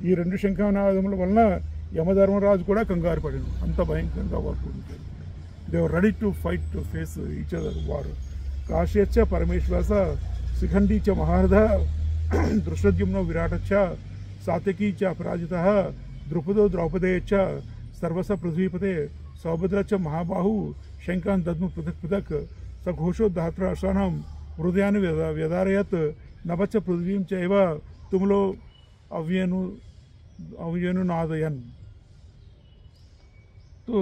ఈ రెండు శంఖనాదముల వలన యమధర్మరాజు కూడా కంగారు పడాడు. అంత భయంకరంగా వారు పూరించారు. They were ready to fight to face each other war. కాశ్యచ్చ పరమేశ్వరస శిఖండీ చ మహారథ దృష్టద్యుమ్నో విరాటచ్చ సాత్యకీ చ అపరాజితః ద్రుపదో ద్రౌపదేయచ్చ సర్వస పృథ్వీపతే సౌభద్రచ్చ మహాబాహు శంఖాన్ దద్ము పృథక్ పృథక్ సఘోషో ధాత్ర అశానాం హృదయాన్ని వ్యదారయత్ నభచ్చ పృథ్వీం చైవ తుమ్లో అవ్యను నాదయన్. తో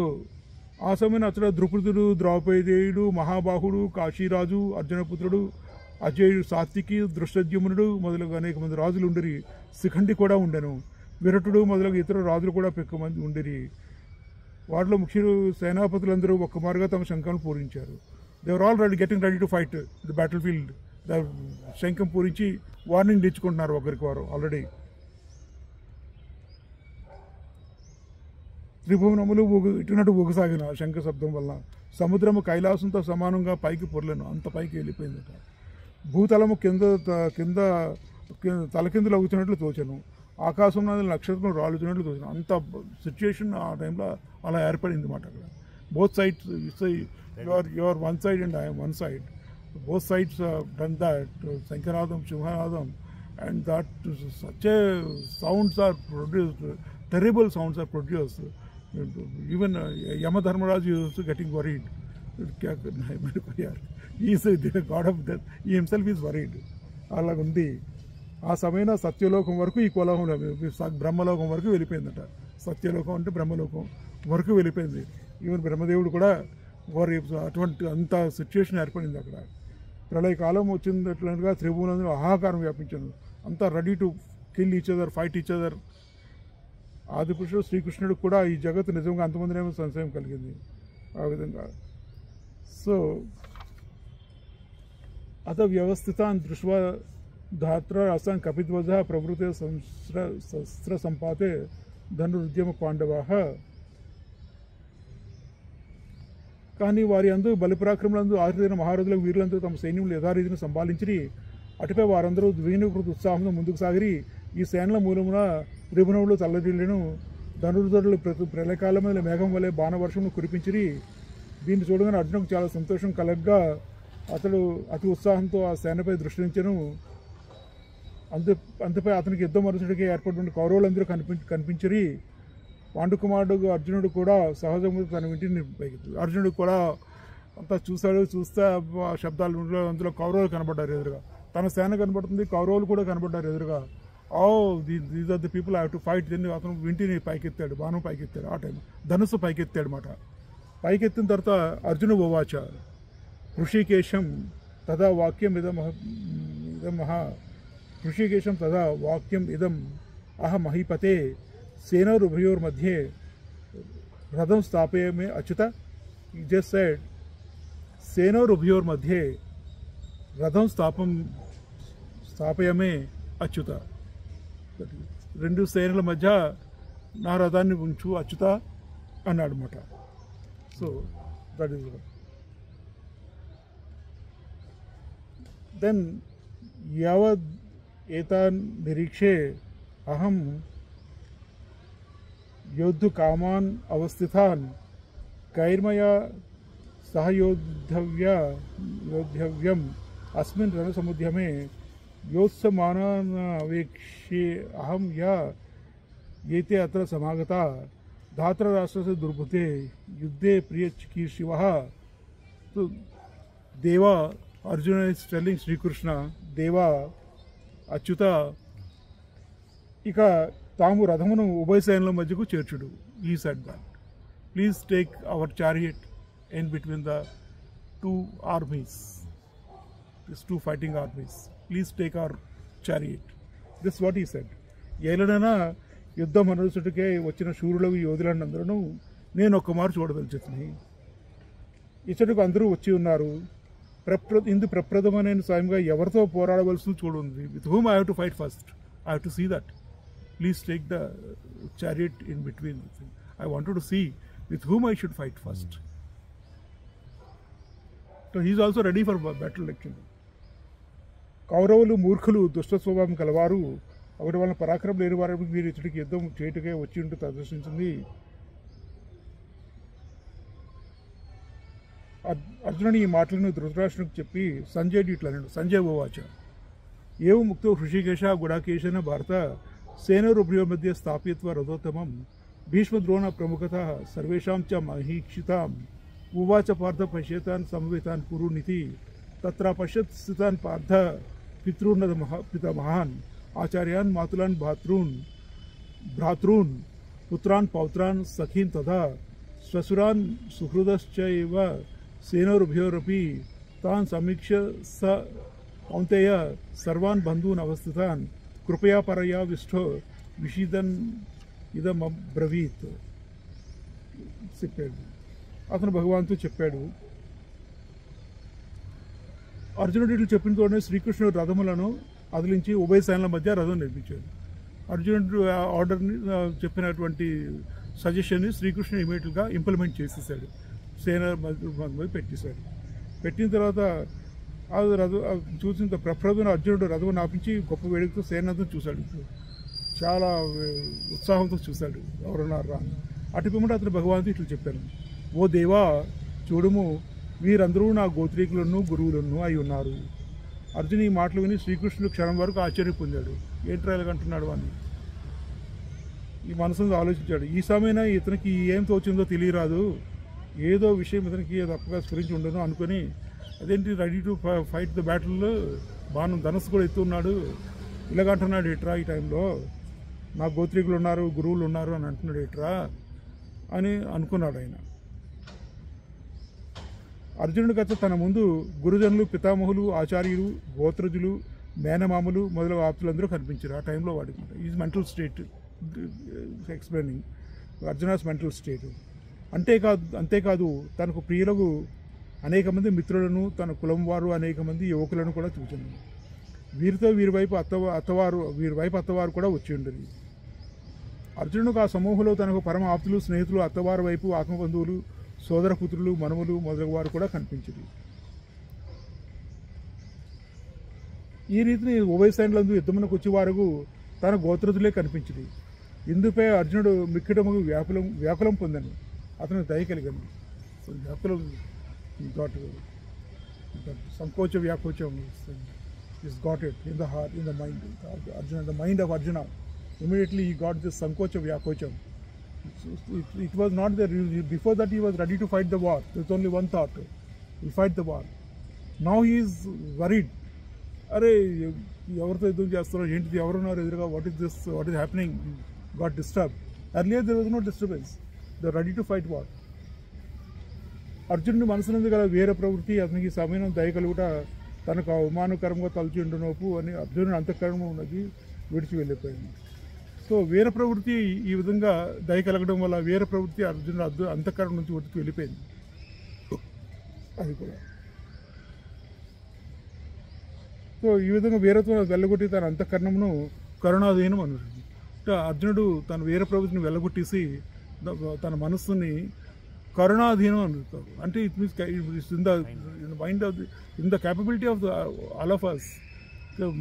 ఆ సమయంలో అతడు ద్రుపదుడు, ద్రౌపదేయుడు, మహాబాహుడు, కాశీరాజు, అర్జునపుత్రుడు, అజయుడు, సాత్వికి, దృష్టద్యుమ్నుడు మొదలగు అనేక మంది రాజులు ఉండిరి. శిఖండి కూడా ఉండెను. విరటుడు మొదలగు ఇతర రాజులు కూడా పెక్కు మంది ఉండిరి. వాటిలో ముఖ్యులు సేనాపతులందరూ ఒక్కమారుగా తమ శంఖాలను పూరించారు. They are all ready getting ready to fight the battle field. శంఖం పూరించి వార్నింగ్ ఇచ్చుకుంటున్నారు ఒకరికి వారు ఆల్రెడీ. త్రిభువనములు ఇటునట్టు ఊగసాగిన శంఖ శబ్దం వల్ల సముద్రము కైలాసంతో సమానంగా పైకి పొరలేను, అంత పైకి వెళ్ళిపోయిందట. భూతలము కింద తలకిందులు అవుతున్నట్లు తోచను, ఆకాశంలో నక్షత్రం రాలుతున్నట్లు తోచను. అంత సిచ్యుయేషన్ ఆ టైంలో అలా ఏర్పడింది అన్నమాట. అక్కడ both sides your one side and I'm one side. Both sides done that శంఖనాదం, సింహనాదం, and that such a sounds are produced, terrible sounds are produced. Even Yamadharmaraju is also getting worried. Is the god of death, he himself is worried. అలాగుంది. ఆ సమయంలో సత్యలోకం వరకు ఈ కోలాహంలో బ్రహ్మలోకం వరకు వెళ్ళిపోయిందట. సత్యలోకం అంటే బ్రహ్మలోకం వరకు వెళ్ళిపోయింది. ఈవెన్ బ్రహ్మదేవుడు కూడా వారి అటువంటి అంత సిచ్యుయేషన్ ఏర్పడింది అక్కడ. ప్రళయకాలం వచ్చినట్లుగా త్రిభువనంలో ఆహాకారం వ్యాపించాను. అంతా ready to kill each other, fight each other. ఆదిపురుషుడు శ్రీకృష్ణుడు కూడా ఈ జగత్తు నిజంగా అంతమందినేమో సంశయం కలిగింది ఆ విధంగా. సో అత వ్యవస్థితాన్ దృష్ట్వా ధాత్ర అసాన్ కపిధ్వజ ప్రవృతే శస్త్ర సంపాతే ధనురుద్యమ పాండవాః. కానీ వారి అందు బలిపరాక్రములందు ఆరితేరిన మహారథులకు వీరులందరూ తమ సైన్యములు యథారీతిని సంపాదించిరి. అటుపై వారందరూ ద్వినీకృత ఉత్సాహంతో ముందుకు సాగిరి. ఈ సేనల మూలమున త్రిభువనములు తల్లడిల్లను. ధనుర్ధరులు ప్రళయకాలం మీద మేఘం వలె బాణవర్షమును కురిపించిరి. దీన్ని చూడగానే అర్జునుకు చాలా సంతోషం కలగ్గా అతడు అతి ఉత్సాహంతో ఆ సేనపై దృష్టించను. అంతపై అతనికి యుద్ధ మరుసటికి ఏర్పడిన కౌరవులందరూ కనిపించిరి. పాండుకుమారుడు అర్జునుడు కూడా సహజంగా తన ఇంటిని పైకి, అర్జునుడు కూడా అంతా చూస్తే ఆ శబ్దాలు అందులో కౌరవులు కనబడ్డారు ఎదురుగా, తన సేన కనబడుతుంది, కౌరవులు కూడా కనబడ్డారు ఎదురుగా. These are the people I have to fight. దీన్ని అతను వింటిని పైకెత్తాడు, బాణం పైకెత్తాడు, ఆ టైం ధనుస్సు పైకెత్తాడు అన్నమాట. పైకెత్తిన తర్వాత అర్జున ఉవాచ ఋషికేశం తదా వాక్యం ఇదం ఋషికేశం తదా వాక్యం ఇదం అహ మహీపతే సేనోరుభయోర్मध्ये రథం స్థాపయామి అచ్యుత. He just said సేనోరుభయోర్मध्ये రథం స్థాపయామి అచ్యుత. రెండు సేనల మధ్య నా రథాన్ని ఉంచు అచ్యుత అన్నాడు అన్నమాట. సో దట్ ఈస్ దెన్ యావద్ ఏతాన్ నిరీక్షే అహం योद्धु कामान अवस्थितान कैर्मया सहयोद्धव्यम अस्मिन् रणसमुद्यमे योत्समानावेक्ष्ये अहम या येते अत्र समागता धातराष्ट्रस्य दुर्बुद्धे युद्धे प्रिय चिकीर्षिवः. तो देवा Arjun is telling Sri Krishna, देवा अच्युत इक తాము రథమును ఉభయ సేనల మధ్యకు చేర్చుడు. He said that please take our chariot in between the two armies, this two fighting armies, please take our chariot. This what he said. ఏలనైనా యుద్ధం అనుసటికే వచ్చిన శూరులకు యోధులందరూ నేను ఒక్క మారు చూడదలిచింది. ఇచ్చటకు అందరూ వచ్చి ఉన్నారు. ఇందు ప్రప్రథమైన స్వయంగా ఎవరితో పోరాడవలసింది చూడండి. With whom I have to fight first, I have to see that. Please take the chariot in between. I wanted to see with whom I should fight first. So he is also ready for battle actually. కౌరవులు మూర్ఖులు, దుష్ట స్వభావం కలవారు, ఒకటి వాళ్ళ పరాక్రమం లేని వారు మీరు ఇతడికి యుద్ధం చేయుటకే వచ్చి ఉంటూ ప్రదర్శించింది. అర్జునుని ఈ మాటలను ధృతరాష్ట్రునికి చెప్పి సంజయుడు ఇట్లా అన్నాడు. సంజయ్ ఉవాచ ఏవ ముక్తో హృషికేశ గుడాకేశన భారత సేనోరుభయోర్ మధ్య స్థాపయిత్వా రథోత్తమం భీష్మద్రోణ ప్రముఖతః సర్వేషాం చ మహీక్షితాం ఉవాచ పార్థ పశ్యేతాన్ సమవేతాన్ కురునితి తత్ర పశ్యత్ స్థితాన్ పార్థ పితॄన్ పితామహాన్ ఆచార్యాన్ మాతులాన్ భ్రాతॄన్ పుత్రాన్ పౌత్రాన్ సఖీన్ తథా శ్వశురాన్ సుహృదశ్చైవ సేనోరుభయోరపి తాన్ సమీక్ష్య స కౌంతేయ సర్వాన్ బంధూన్ అవస్థితాన్ కృపయా పరయా విష్ఠో విషిదన్ ఇదమబ్రవీత్ చెప్పాడు. అతను భగవాన్తో చెప్పాడు. అర్జునుడు ఇట్లు చెప్పిన తోనే శ్రీకృష్ణుడు రథములను అదిలించి ఉభయ సేనల మధ్య రథం నిర్మించాడు. అర్జునుడు ఆర్డర్ని చెప్పినటువంటి సజెషన్ని శ్రీకృష్ణుడు ఇమీడియట్గా ఇంప్లిమెంట్ చేసేసాడు. సేన మధ్య పెట్టేశాడు. పెట్టిన తర్వాత చూసిన ప్రప్రథున అర్జునుడు రథం ఆపించి గొప్ప వేడుకతో సేనంతా చూశాడు. చాలా ఉత్సాహంతో చూశాడు ఎవరున్నారు రా అని. అటుపిమ్మట అతను భగవాన్తో ఇట్లు చెప్పాను. ఓ దేవా చూడుము, వీరందరూ నా గోత్రీకులను గురువులను అయి ఉన్నారు. అర్జున్ ఈ మాటలు విని శ్రీకృష్ణుడు క్షణం వరకు ఆశ్చర్యం పొందాడు. ఏంట్రా ఇలాగంటున్నాడు అని ఈ మనసులో ఆలోచించాడు. ఈ సమయమైనా ఇతనికి ఏం తోచిందో తెలియరాదు, ఏదో విషయం ఇతనికి తప్పగా స్ఫురించి ఉండను అనుకుని అదేంటి ready to fight the battle బాణం ధనస్సు కూడా ఎత్తున్నాడు, ఇలాగంటున్నాడు ఎట్రా ఈ టైంలో, నా గోత్రీకులు ఉన్నారు గురువులు ఉన్నారు అని అంటున్నాడు ఎట్రా అని అనుకున్నాడు ఆయన. అర్జునుడి కథ తన ముందు గురుజనులు, పితామహులు, ఆచార్యులు, గోత్రజులు, మేనమామలు మొదలగు ఆప్తులందరూ కనిపించారు ఆ టైంలో వాడికి. Is mental state explaining Arjuna's mental state. అంతేకాదు తనకు ప్రియులకు అనేక మంది మిత్రులను, తన కులం వారు అనేక మంది యువకులను కూడా చూచాను. వీరితో వీరి వైపు అత్తవారు కూడా వచ్చి ఉండరు. అర్జునుడికి ఆ సమూహంలో తనకు పరమ ఆప్తులు, స్నేహితులు, అత్తవారి వైపు ఆత్మబంధువులు, సోదర పుత్రులు, మనుమలు మొదలగు వారు కూడా కనిపించారు. ఈ రీతిని ఉభయ సైన్యంలో యుద్ధమునకు వచ్చే వారు తన గోత్రజులే కనిపించింది. ఇందుపై అర్జునుడు మిక్కిటముగు వ్యాకులం పొందాను, అతను దయ కలిగాను. సో వ్యాకులం సంకోచ వ్యాకోచం is got it in the heart, in the mind. Arjuna, the mind of Arjuna, immediately he got this sankocha vyakocham. It was not there. Before that he was ready to fight the war. There was only one thought. Will fight the war. Now he is worried. అరే ఎవరితో యుద్ధం చేస్తారో ఏంటిది, ఎవరున్నారు ఎదురుగా, what is this, what is happening, got disturb. Earlier there was no disturbance, they are ready to fight war. అర్జునుడి మనసునందు గల వేరే ప్రవృత్తి అతనికి సమయం దయ కలుగుట తనకు అవమానకరంగా తలచుండునోపు అని అర్జునుడు అంతఃకరణం ఉన్నది విడిచి వెళ్ళిపోయింది. సో వీర ప్రవృత్తి ఈ విధంగా దయ కలగడం వల్ల వీర ప్రవృత్తి అర్జునుడు అంతఃకరణం నుంచి ఒట్టుకు వెళ్ళిపోయింది. అది కూడా సో ఈ విధంగా వీరత్వం వెళ్ళగొట్టి తన అంతఃకరణమును కరుణాధీనం అన్నది. అర్జునుడు తన వీర ప్రవృత్తిని వెళ్ళగొట్టేసి తన మనస్సుని కరుణాధీనం అనుతారు. అంటే it means in the mind of in the capability of all of us.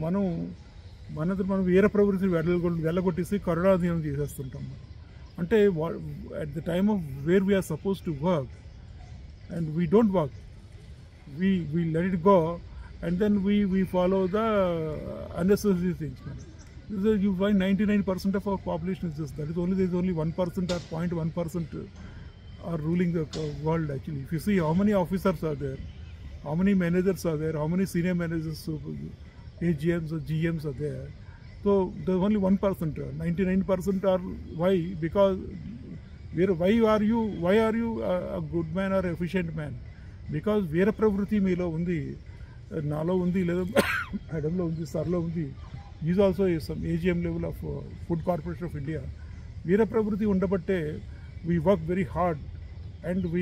మనం వీర ప్రవృత్తిని వెళ్ళగొట్టేసి కరుణాధీనం చేసేస్తుంటాం. అంటే at the time of where we are suppose to work and we don't work, we let it go and then we follow the unnecessary things. You find 99% of our population is just that. There is only 1% or 0.1% are ruling the world actually. If you see how many officers are there, how many managers are there, how many senior managers, AGMs or GMs are there. So there's only 1%. 99% are why? Because why are you a good man or efficient man? Because వేర ప్రవృత్తి మీలో ఉంది, నాలో ఉంది, లేదా మేడంలో ఉంది, సార్లో ఉంది. Is also some AGM level of food corporation of India. వీర ప్రవృత్తి ఉండబట్టే we work very hard and we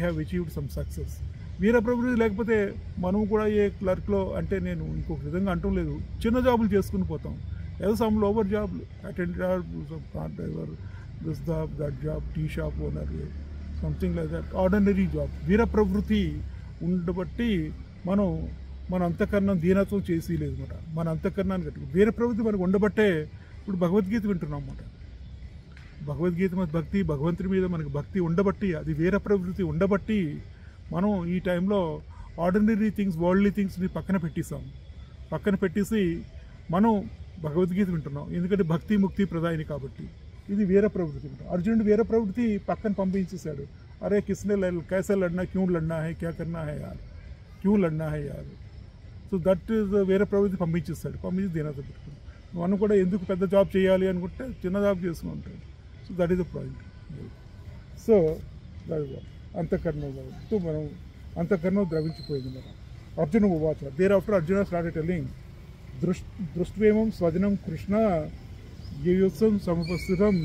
have achieved some success. వీర ప్రవృత్తి లేకపోతే మనం కూడా ఏ క్లర్క్లో, అంటే నేను ఇంకొక విధంగా అంటం లేదు, చిన్న జాబులు చేసుకుని పోతాం. ఏదో సమ్ లోవర్ జాబ్లు, attender, car driver, this job, that job, tea shop owner, something like that, ordinary job. వీర ప్రవృత్తి ఉండబట్టి మన అంతఃకరణం దీనత్వం చేసి లేదు అన్నమాట. మన అంతఃకరణాన్ని కట్టు వీర ప్రవృత్తి మనకు ఉండబట్టే ఇప్పుడు భగవద్గీత వింటున్నాం అన్నమాట. భగవద్గీత మీద భక్తి, భగవంతుడి మీద మనకు భక్తి ఉండబట్టి, అది వీర ప్రవృత్తి ఉండబట్టి మనం ఈ టైంలో ఆర్డినరీ థింగ్స్, వరల్డ్లీ థింగ్స్ని పక్కన పెట్టేసి మనం భగవద్గీత వింటున్నాం. ఎందుకంటే భక్తి ముక్తి ప్రదాయిని కాబట్టి. ఇది వీర ప్రవృత్తి. అర్జునుడు వీర ప్రవృత్తి పక్కన పంపించేశాడు. అరే కిస్నే कैसे लड़ना, क्यों लड़ना है, क्या करना है यार, क्यों लड़ना है यार. సో దట్ ఈజ్ వేరే ప్రవృత్తి పంపించి దీనత పెట్టుకుని మనం కూడా ఎందుకు పెద్ద జాబ్ చేయాలి అనుకుంటే చిన్న జాబ్ చేసుకుంటాడు. So that is the point. So అంతఃకరణతో మనం అంతఃకరణం ద్రవించిపోయింది మనం. అర్జున ఉవాచ thereafter Arjuna started telling దృష్ట్వేమం స్వజనం కృష్ణ యేయుత్సం సముపస్థితం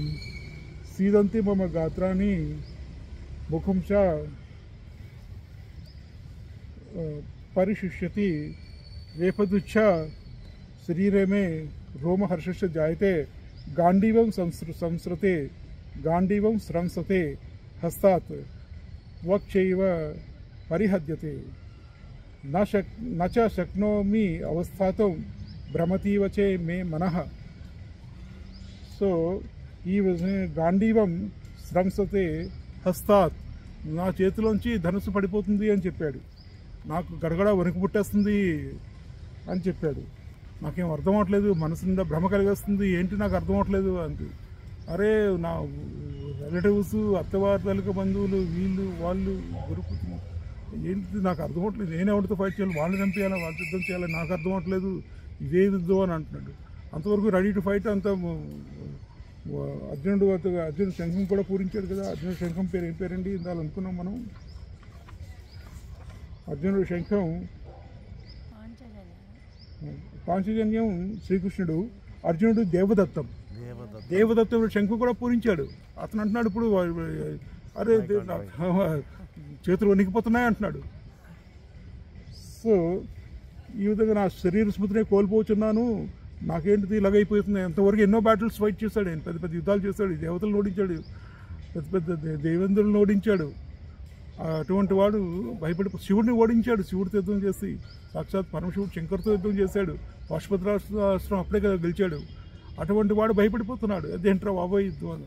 సీదంతి మమ గాత్రాన్ని ముఖం చ परिशिष्यति वेपदुच्छ शरीरे में रोमहर्षश्च जायते गांडीवं संस्रते गांडीवं स्रंसते हस्तात् वक्षैव परिहद्यते न च शक्नोमि अवस्थातुं भ्रमतीव चे मे मनः. సో ఈ గాంధీవం స్రంసతే హస్తాత్, నా చేతిలోంచి ధనుసు పడిపోతుంది అని చెప్పాడు. నాకు గడగడ వణుకు పుట్టేస్తుంది అని చెప్పాడు. నాకేం అర్థం అవట్లేదు, మనసు నిండా భ్రమ కలిగేస్తుంది, ఏంటి నాకు అర్థం అవట్లేదు అంతే. అరే నా రిలేటివ్స్, అత్తవారి తల్లిక బంధువులు, వీళ్ళు వాళ్ళు దొరుకుతున్నారు, ఏంటి నాకు అర్థం అవట్లేదు, నేనే ఎవరితో ఫైట్ చేయాలి, వాళ్ళని చంపేయాలి, వాళ్ళు యుద్ధం చేయాలి, నాకు అర్థం అవట్లేదు, ఇదే యుద్ధం అని అంటున్నాడు. అంతవరకు రెడీ టు ఫైట్. అంత అర్జునుడు శంఖం కూడా పూరించాడు కదా. అర్జునుడు శంఖం పేరు ఏం పేరండి ఇందాలు అనుకున్నాం మనం. అర్జునుడు శంఖం పాంచజన్యం శ్రీకృష్ణుడు, అర్జునుడు దేవదత్తుడు శంఖం కూడా పూరించాడు. అతను అంటున్నాడు ఇప్పుడు అరే చేతులు వణికిపోతున్నాయి అంటున్నాడు. సో ఈ విధంగా నా శరీర స్మృతిని కోల్పోతున్నాను, నాకేంటిది ఇలాగైపోతుంది. ఎంతవరకు ఎన్నో బ్యాటిల్స్ ఫైట్ చేశాడు ఆయన, పెద్ద పెద్ద యుద్ధాలు చేశాడు, దేవతలను ఓడించాడు, పెద్ద పెద్ద దేవేంద్రులను ఓడించాడు. అటువంటి వాడు శివుడిని ఓడించాడు, శివుడితో యుద్ధం చేసి, సాక్షాత్ పరమశివుడు శంకర్తో యుద్ధం చేశాడు, పాశుపతాస్త్రం అప్పుడే కదా గెలిచాడు. అటువంటి వాడు భయపడిపోతున్నాడు, అదేంట్రా బాబోయ్ యుద్ధం,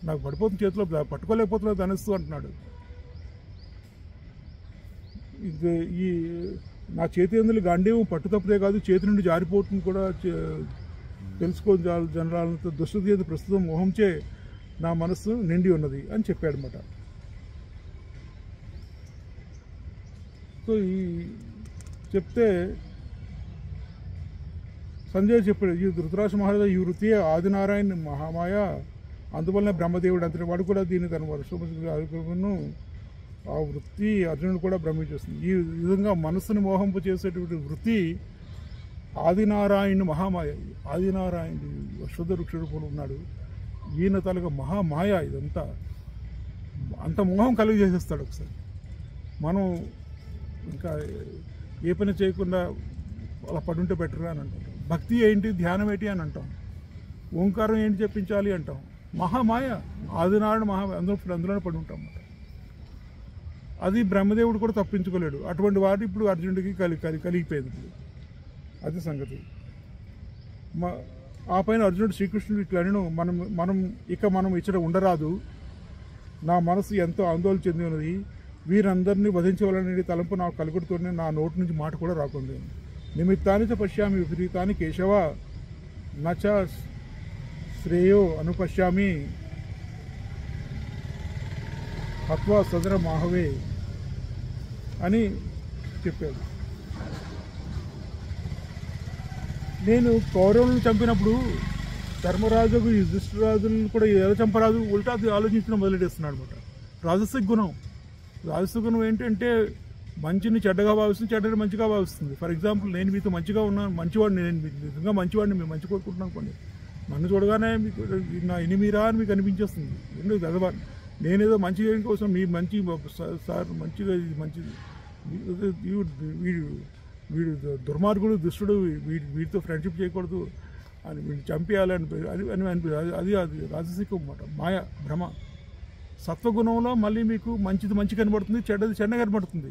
నాకు పడిపోతుంది చేతిలో, పట్టుకోలేకపోతున్నాడు ధనస్సు అంటున్నాడు. ఈ నా చేతి అందులో గాంధీవం పట్టుతప్పుదే కాదు, చేతి నుండి జారిపోతుంది కూడా తెలుసుకో జనరాలతో దుష్టత ప్రస్తుతం మోహంచే నా మనస్సు నిండి ఉన్నది అని చెప్పాడు అన్నమాట. సో ఈ చెప్తే సంజయ్ చెప్పాడు, ఈ ధృతరాష్ట్ర మహారాజా ఈ వృత్తి ఆదినారాయణ మహామాయ, అందువల్లనే బ్రహ్మదేవుడు అంతటి వాడు కూడా దీన్ని తన వర్షను ఆ వృత్తి అర్జునుడు కూడా భ్రమించేస్తుంది. ఈ విధంగా మనస్సుని మోహంపు చేసేటువంటి వృత్తి ఆదినారాయణ మహామాయ. ఆదినారాయణుడు అశ్వత్థ వృక్షరూపంలో ఉన్నాడు. ఈయన తలగా మహామాయ. ఇదంతా అంత మోహం కలిగి చేసేస్తాడు ఒకసారి. మనం ఇంకా ఏ పని చేయకుండా అలా పడుంటే బెటర్గా అని అంటాం. భక్తి ఏంటి, ధ్యానం ఏంటి అని అంటాం. ఓంకారం ఏంటి చెప్పించాలి అంటాం. మహామాయ, ఆదినారాయణ మహామాయ, అందులోనే పడి ఉంటాం అన్నమాట. అది బ్రహ్మదేవుడు కూడా తప్పించుకోలేడు. అటువంటి వాటి ఇప్పుడు అర్జునుడికి కలిగిపోయింది. ఇప్పుడు అది సంగతి. ఆ పైన అర్జునుడు శ్రీకృష్ణుడు ఇట్లను మనం ఇచ్చట ఉండరాదు. నా మనసు ఎంతో ఆందోళన చెంది ఉన్నది. వీరందరినీ వధించవాలనే తలంపు నాకు కలుగుతూనే నా నోటి నుంచి మాట కూడా రాకుంది. నిమిత్తాన్ని పశ్యామి విపరీతాన్ని కేశవ నచ శ్రేయో అనుపశ్యామి హత్వా సదర మాహవే అని చెప్పాడు. నేను కౌరవులను చంపినప్పుడు ధర్మరాజుకు యుధిష్ఠిరాజులను కూడా ఎలా చంపరాదు, ఉల్టా ఆలోచించడం మొదలెట్టేస్తున్నాడు అనమాట. రాజసిక గుణం. రాజసిక గుణం ఏంటంటే మంచిని చెడ్డగా భావిస్తుంది, చెడ్డని మంచిగా భావిస్తుంది. ఫర్ ఎగ్జాంపుల్, నేను మీతో మంచిగా ఉన్నాను, మంచివాడిని, నేను నిజంగా మంచివాడిని, మేము మంచి కోరుకుంటున్నాను అనుకోండి. నన్ను చూడగానే మీకు నా ఎనిమిరా అని మీకు అనిపించేస్తుంది. ఎందుకు గదవాడిని, నేనేదో మంచి చేయడం కోసం మీ మంచి సార్ మంచిగా మంచిది, వీడు దుర్మార్గుడు, దుష్టుడు, వీడితో ఫ్రెండ్షిప్ చేయకూడదు అని, వీడిని చంపేయాలి అని అది రాజసికం అన్నమాట. మాయ, భ్రమ. సత్వగుణంలో మళ్ళీ మీకు మంచి కనబడుతుంది, చెడ్డది చెడ్డ కనబడుతుంది.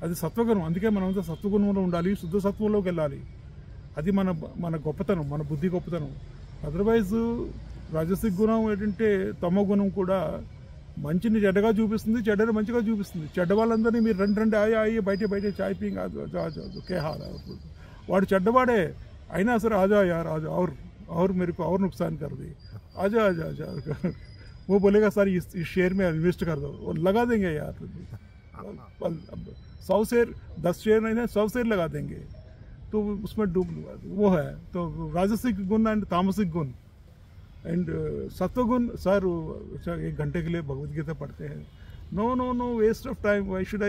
అది సత్వగుణం. అందుకే మనమంతా సత్వగుణంలో ఉండాలి, శుద్ధ సత్వంలోకి వెళ్ళాలి. అది మన గొప్పతనం, మన బుద్ధి గొప్పతనం. అదర్వైజ్ రాజసిక గుణం ఏంటంటే తమో గుణం కూడా మంచిని చెడ్డగా చూపిస్తుంది, చెడ్డని మంచిగా చూపిస్తుంది. చెడ్డ వాళ్ళందరినీ మీరు రెండు ఆయి బయట చాయ్ పీయింగ్ కేహారా, వాడు చెడ్డవాడే అయినా సరే ఆజా యార్ ఆజా और मेरे को और नुकसान कर दी, आजा वो बोलेगा सर इस शेयर में इन्वेस्ट कर दो, वो लगा देंगे यार, 100 शेयर 10 शेयर नहीं है 100 शेयर लगा देंगे, तो उसमें डूब वो है. तो राजसिक गुण एंड तामसिक गुण एंड सत्वगुण. सर 1 घंटे के लिए भगवद गीता पढ़ते हैं. No waste of time. Why should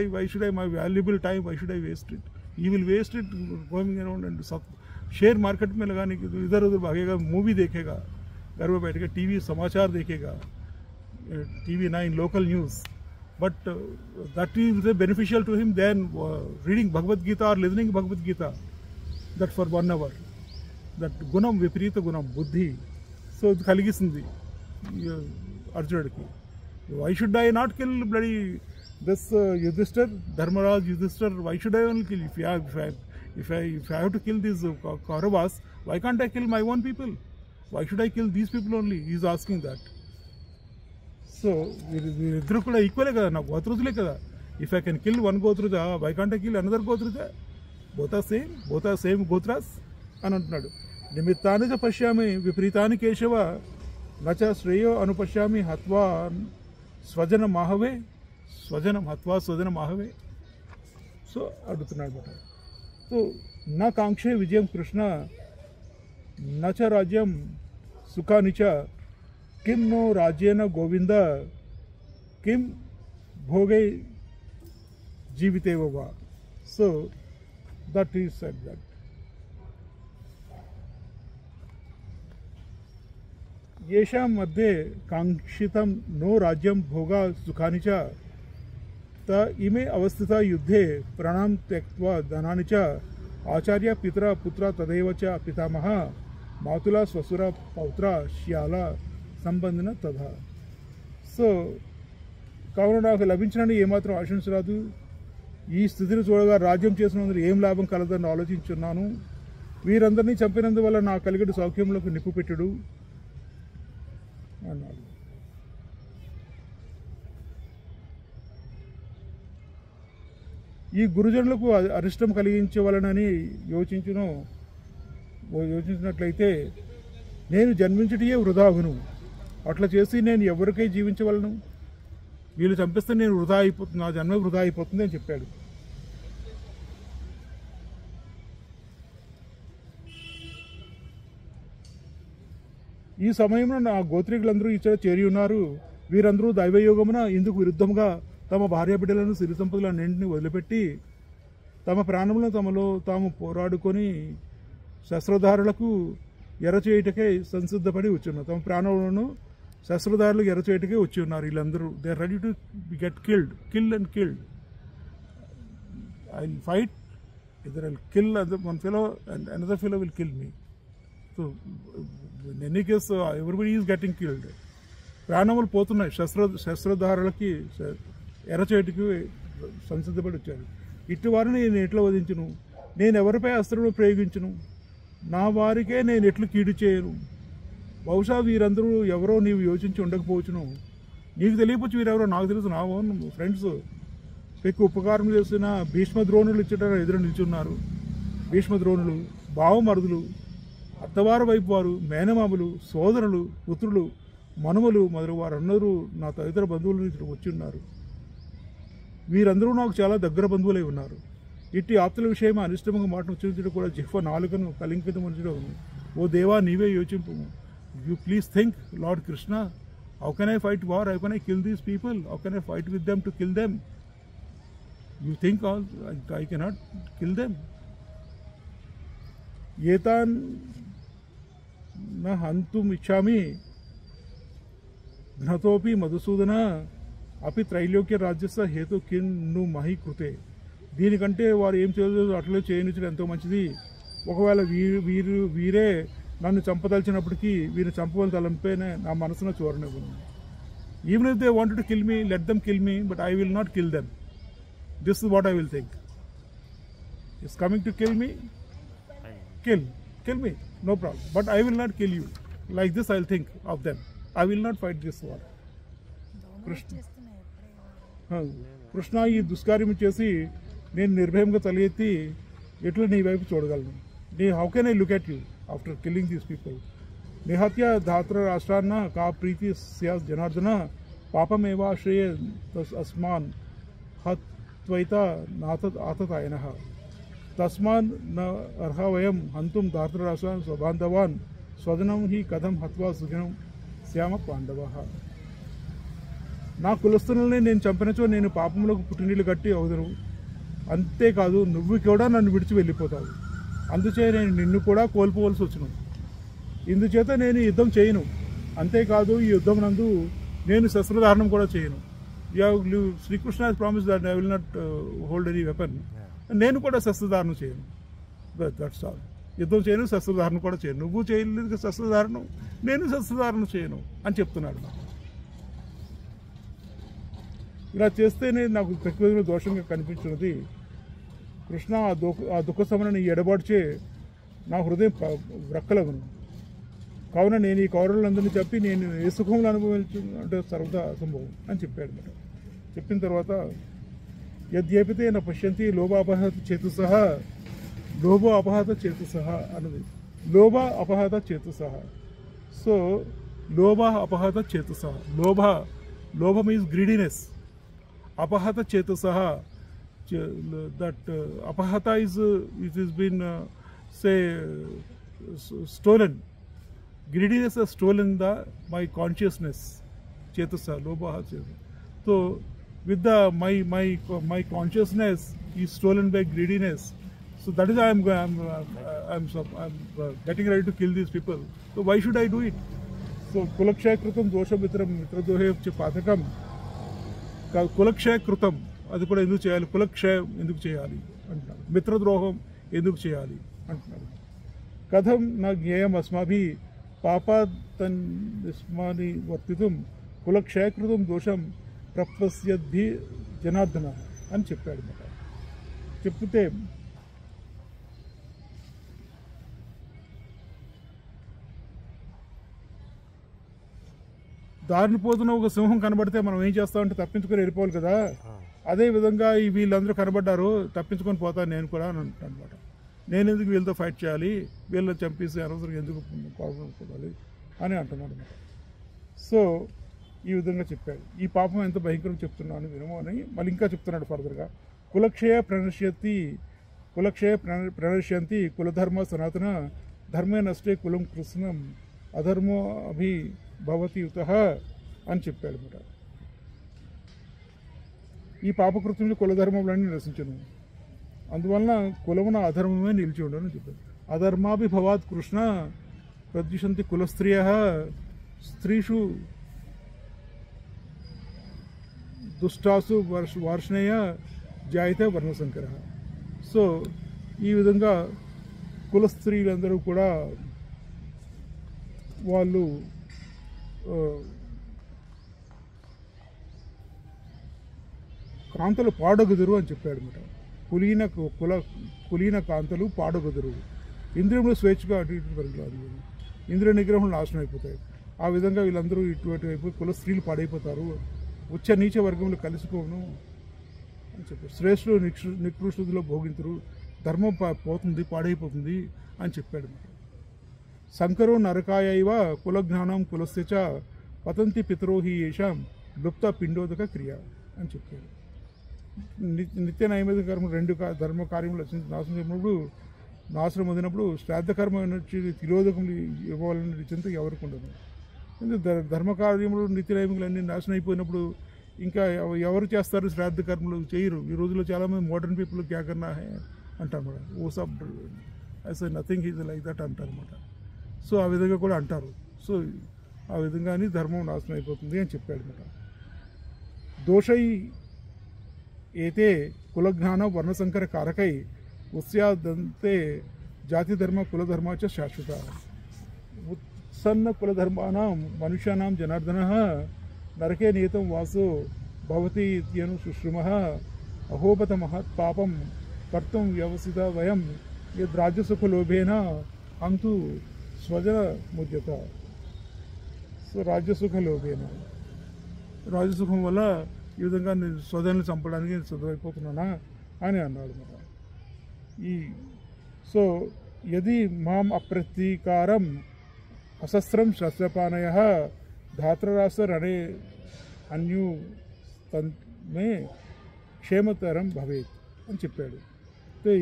I my valuable time, why should I waste it? You will waste it going around and share market में लगाने की. इधर उधर भागेगा, मूवी देखेगा, घर में बैठ के टीवी समाचार देखेगा, TV 9 local news, but that is beneficial to him than reading Bhagavad Gita or listening Bhagavad Gita, that for 1 hour. That gunam viparita gunam buddhi. So kaligisindi Arjunadiki. Why should I not kill bloody this Yudhishthir, Dharmaraj Yudhishthir? Why should I only kill? If I have to kill these Kauravas, why can't I kill my own people? Why should I kill these people only? He is asking that. So వీరిద్దరు కూడా ఈక్వలే కదా, నా గోత్రుజులే కదా. If I can kill one గోత్రుజ, why can't I kill another గోత్రుజ? Both are same gotras అని అంటున్నాడు. నిమిత్తాన్ని చ పశ్యామి విపరీతాన్ని కేశవ నచ శ్రేయో అనుపశ్యామి హత్వా స్వజన మాహవే. స్వజనం హత్వా స్వజన మాహవే. సో అడుగుతున్నాడు అనమాట. సో నా కాంక్షే విజయం కృష్ణ నచ రాజ్యం సుఖానిచ किम नो राज्येन गोविंद किम भोगे जीविते वा. So that is said that. येषां मध्ये कांक्षितं नो राज्यं भोगा सुखानि च त इमे अवस्थिता युद्धे प्राणां त्यक्त्वा धनानि च आचार्य पितरा पुत्र तदेव च पितामह मातुला स्वसुरा पौत्र श्याला సంబంధన తథా. సో కావున నాకు లభించడానికి ఏమాత్రం ఆశించరాదు. ఈ స్థితిని చూడగా రాజ్యం చేసినందుకు ఏం లాభం కలదని ఆలోచించున్నాను. వీరందరినీ చంపినందువల్ల నా కలిగడి సౌఖ్యంలోకి నిప్పు పెట్టుడు అన్నాడు. ఈ గురుజనులకు అరిష్టం కలిగించవలనని యోచించినట్లయితే నేను జన్మించటే వృధాగును. అట్లా చేసి నేను ఎవరికై జీవించవలను? వీళ్ళు చంపిస్తే నేను వృధా అయిపోతుంది, నా జన్మ వృధా అయిపోతుంది అని చెప్పాడు. ఈ సమయంలో నా గోత్రికులందరూ ఇక్కడ చేరి ఉన్నారు. వీరందరూ దైవయోగమున ఇందుకు విరుద్ధంగా తమ భార్య బిడ్డలను సిరి సంపదలన్నింటినీ వదిలిపెట్టి తమ ప్రాణములను తమలో తాము పోరాడుకొని శస్త్రధారులకు ఎరచేయుటకై సంసిద్ధపడి వచ్చున్నారు. తమ ప్రాణములను శస్త్రధారులకు ఎరచేయుటకే వచ్చి ఉన్నారు. వీళ్ళందరూ they are ready to get kill and killed. I will fight, either I'll kill one fellow and another fellow will kill me. So in any case everybody is getting killed. ప్రాణములు పోతున్నాయి. శస్త్రధారులకి ఎరచేటికి సంసిద్ధపడి వచ్చారు. ఇటు వారిని నేను ఎట్లా వధించును? నేను ఎవరిపై అస్త్రములు ప్రయోగించును? నా వారికే నేను ఎట్లు కీడు చేయను? బహుశా వీరందరూ ఎవరో నీవు యోచించి ఉండకపోవచ్చును. నీకు తెలియవచ్చు వీరెవరో, నాకు తెలుసు. నా ఓన్ ఫ్రెండ్స్ ఎక్కువ ఉపకారం చేసిన భీష్మద్రోణులు ఇచ్చట ఎదురు నిల్చున్నారు. భీష్మద్రోణులు, బావమరుదులు, అత్తవారి వైపు వారు, మేనమామలు, సోదరులు, పుత్రులు, మనుమలు మొదలు వారందరూ నా తదితర బంధువులు ఇతరు వచ్చి ఉన్నారు. వీరందరూ నాకు చాలా దగ్గర బంధువులై ఉన్నారు. ఇట్టి ఆప్తుల విషయం అనిష్టంగా మాటను ఉచ్చరించడం కూడా జిహ్వ నాలుకను కలింకితం ఉంచడం ఉంది. ఓ దేవా, నీవే యోచింపు. You please think, lord Krishna, how can I fight war? How can I kill these people? How can I fight with them to kill them? You think I cannot kill them? Etan na hantum ichhami ghatopi madhusudana api त्रैलोक्य రాజ్యస్య హేతు కిన్ను మహి కృతే. దీనికంటే వారు ఏం చేయలేదు, అట్లే చేయనిచ్చడం ఎంతో మంచిది. ఒకవేళ వీరే నన్ను చంపదలిచినప్పటికీ వీరిని చంపవలసిన తలంపేనే నా మనసున చూరనివ్వను. Even if they wanted to kill me, let them kill me, but I will not kill them. This is what I will think. Is coming to kill me? Kill me, no problem. But I will not kill you. Like this I will think of them. I will not fight this war. Krishna, ఈ దుష్కార్యం చేసి నేను నిర్భయంగా తల ఎత్తి ఎట్లా నీ వైపు చూడగలను? How can I look at you after killing these people? నిహత్య ధాత్ర రాష్ట్రాన్న కా ప్రీతి స్యా జనార్దన పాపమేవాశ్రయ అస్మాన్ హత్ త్వైత ఆతతాయన తస్మాన్ న అర్హ వయం హంతుం ధాతృరాష్ట్రాన్ స్వబాంధవాన్ స్వజనం హి కథం హత్వా సుఖినం శ్యామ పాండవ. నా కులస్తులని నేను చంపినచో నేను పాపములకు పుట్టినీళ్ళు కట్టి అవుదును. అంతేకాదు నువ్వు కూడా నన్ను విడిచి వెళ్ళిపోతావు. అందుచే నేను నిన్ను కూడా కోల్పోవలసి వచ్చును. ఇందుచేత నేను యుద్ధం చేయను. అంతేకాదు ఈ యుద్ధం నందు నేను శస్త్రధారణం కూడా చేయను. Srikrishna has promised that I will not hold any weapon. నేను కూడా శస్త్రధారణ చేయను. That's all. యుద్ధం చేయను, శస్త్రధారణ కూడా చేయను. నువ్వు చేయలేదు శస్త్రధారణ, నేను శస్త్రధారణ చేయను అని చెప్తున్నాడు. ఇలా చేస్తేనే నాకు ప్రకృతిలో దోషంగా కనిపించినది. కృష్ణ, ఆ దుఃఖ సమయాన్ని ఎడబాటుచే నా హృదయం వ్రక్కలగును. కావున నేను ఈ కౌరవులందరినీ చెప్పి నేను ఏ సుఖంలో అనుభవించు అంటే సర్వదా అసంభవం అని చెప్పాడు అనమాట. చెప్పిన తర్వాత యద్యపితే నా పశ్యంతి లోభాపహత చేతుసహ, లోభ అపహత చేతుసహ అన్నది. లోభ అపహత చేతుసహ. సో లోభ అపహత చేతుసహ. లోభ మీన్స్ గ్రీడీనెస్. అపహత చేతుసహ, దట్ అపహత it is been say stolen. Greediness has stolen my consciousness, Chetusa, Lobha Chetusa. So, with my consciousness is stolen by greediness. So that is why I'm getting ready to kill these people. So why should I do it? So Kulakshaya Krutam Dosha Mitradohe Pathakam. Kulakshaya Krutam, అది కూడా ఎందుకు చేయాలి? కులక్షయం ఎందుకు చేయాలి అంటున్నారు. మిత్రద్రోహం ఎందుకు చేయాలి అంటున్నారు. కథం నా జ్ఞేయం అస్మాభి పాపాతన్మాని వర్తితం కులక్షయకృతం దోషం ప్రపశ్యద్భి జనార్దన అని చెప్పాడు అన్నమాట. చెప్తే దారిని పోతున్న ఒక సింహం కనబడితే మనం ఏం చేస్తామంటే తప్పించుకొని వెళ్ళిపోవాలి కదా. అదేవిధంగా వీళ్ళందరూ కనబడ్డారు, తప్పించుకొని పోతాను నేను కూడా అని అంటాను అనమాట. నేను ఎందుకు వీళ్ళతో ఫైట్ చేయాలి, వీళ్ళని చంపేసి అనవసరం ఎందుకు పాల్గొనాలి అని అంటున్నాడు అనమాట. సో ఈ విధంగా చెప్పాడు. ఈ పాపం ఎంత భయంకరం చెప్తున్నాను వినము అని మళ్ళీ ఇంకా చెప్తున్నాడు ఫర్దర్గా. కులక్షయ ప్రణశ్యంతి కులధర్మ సనాతన ధర్మే నష్టే కులం కృష్ణం అధర్మో అభిభవతి యుతః అని చెప్పాడు అనమాట. ఈ పాపకృత్యంలో కులధర్మములన్నీ నశించను, అందువలన కులమున అధర్మమే నిలిచి ఉండని చెప్పారు. అధర్మాభిభవాత్ కృష్ణ ప్రద్యుషంతి కులస్త్రియః స్త్రీషు దుష్టాసు వార్ష్ణేయ జాయితే వర్ణశంకర. సో ఈ విధంగా కుల స్త్రీలందరూ కూడా వాళ్ళు కాంతలు పాడగుదురు అని చెప్పాడు అనమాట. కులీన కాంతలు పాడగుదురు, ఇంద్రియములు స్వేచ్ఛగా అటు ఇటు పెరగలేదు, ఇంద్రియ నిగ్రహం నాశనం అయిపోతాయి. ఆ విధంగా వీళ్ళందరూ ఇటువంటి అయిపోయి కుల స్త్రీలు పాడైపోతారు, ఉచ్చ నీచ వర్గంలో కలిసిపోను అని చెప్పారు. శ్రేష్ఠులు నికృష్టులో భోగించరు, ధర్మం పోతుంది, పాడైపోతుంది అని చెప్పాడు అనమాట. శంకరో నరకాయైవ కులజ్ఞానం కులస్య చ పతంతి పితరో హి ఏషాం లుప్త పిండోదక క్రియ అని చెప్పాడు. నిత్య నైమిత్తిక కర్మ రెండు ధర్మ కార్యములు నాశనం వదినప్పుడు శ్రాద్ధ కర్మ నుంచి తిరోధకం ఇవ్వాలనే చింత ఎవరికి ఉండదు. ధర్మ కార్యములు నిత్య నైమికలన్నీ నాశనం అయిపోయినప్పుడు ఇంకా ఎవరు చేస్తారు? శ్రాద్ధ కర్మలు చేయరు. ఈ రోజుల్లో చాలామంది మోడర్న్ పీపుల్ క్యా కర్నా హై అంటారు మేడం. ఓ సబ్ ఐసే నథింగ్ ఈజ్ లైక్ దట్ అంటారు అనమాట. సో ఆ విధంగా కూడా అంటారు. సో ఆ విధంగానే ధర్మం నాశనం అయిపోతుంది అని చెప్పాడు అనమాట. దోషై ఏతే కులజ్ఞాన వర్ణసంకర కారకై ఉత్స్యాదంతే జాతి ధర్మ కులధర్మ చ శాశ్వత. ఉత్సన్న కులధర్మానాం మనుష్యానాం జనార్దనః నరకే నియతం వాసో భవతి ఇత్యను సుశ్రుమః అహోబత మహత్ పాపం కర్తుం వ్యవసిత వయం యద్రాజ్యసుఖలోభేన అంతు స్వజన ముద్యత. సో రాజ్యసుఖలోభేన, రాజసుఖం వల్ల ఈ విధంగా నేను స్వజనులు చంపడానికి సిద్ధమైపోతున్నానా అని అన్నాడు మరి. సో యది మాం అప్రతీకారం అశస్త్రం శస్త్రపానయ ధాత్రరాష్ట్ర రణే అన్యూ మే క్షేమతరం భవేత్ అని చెప్పాడు.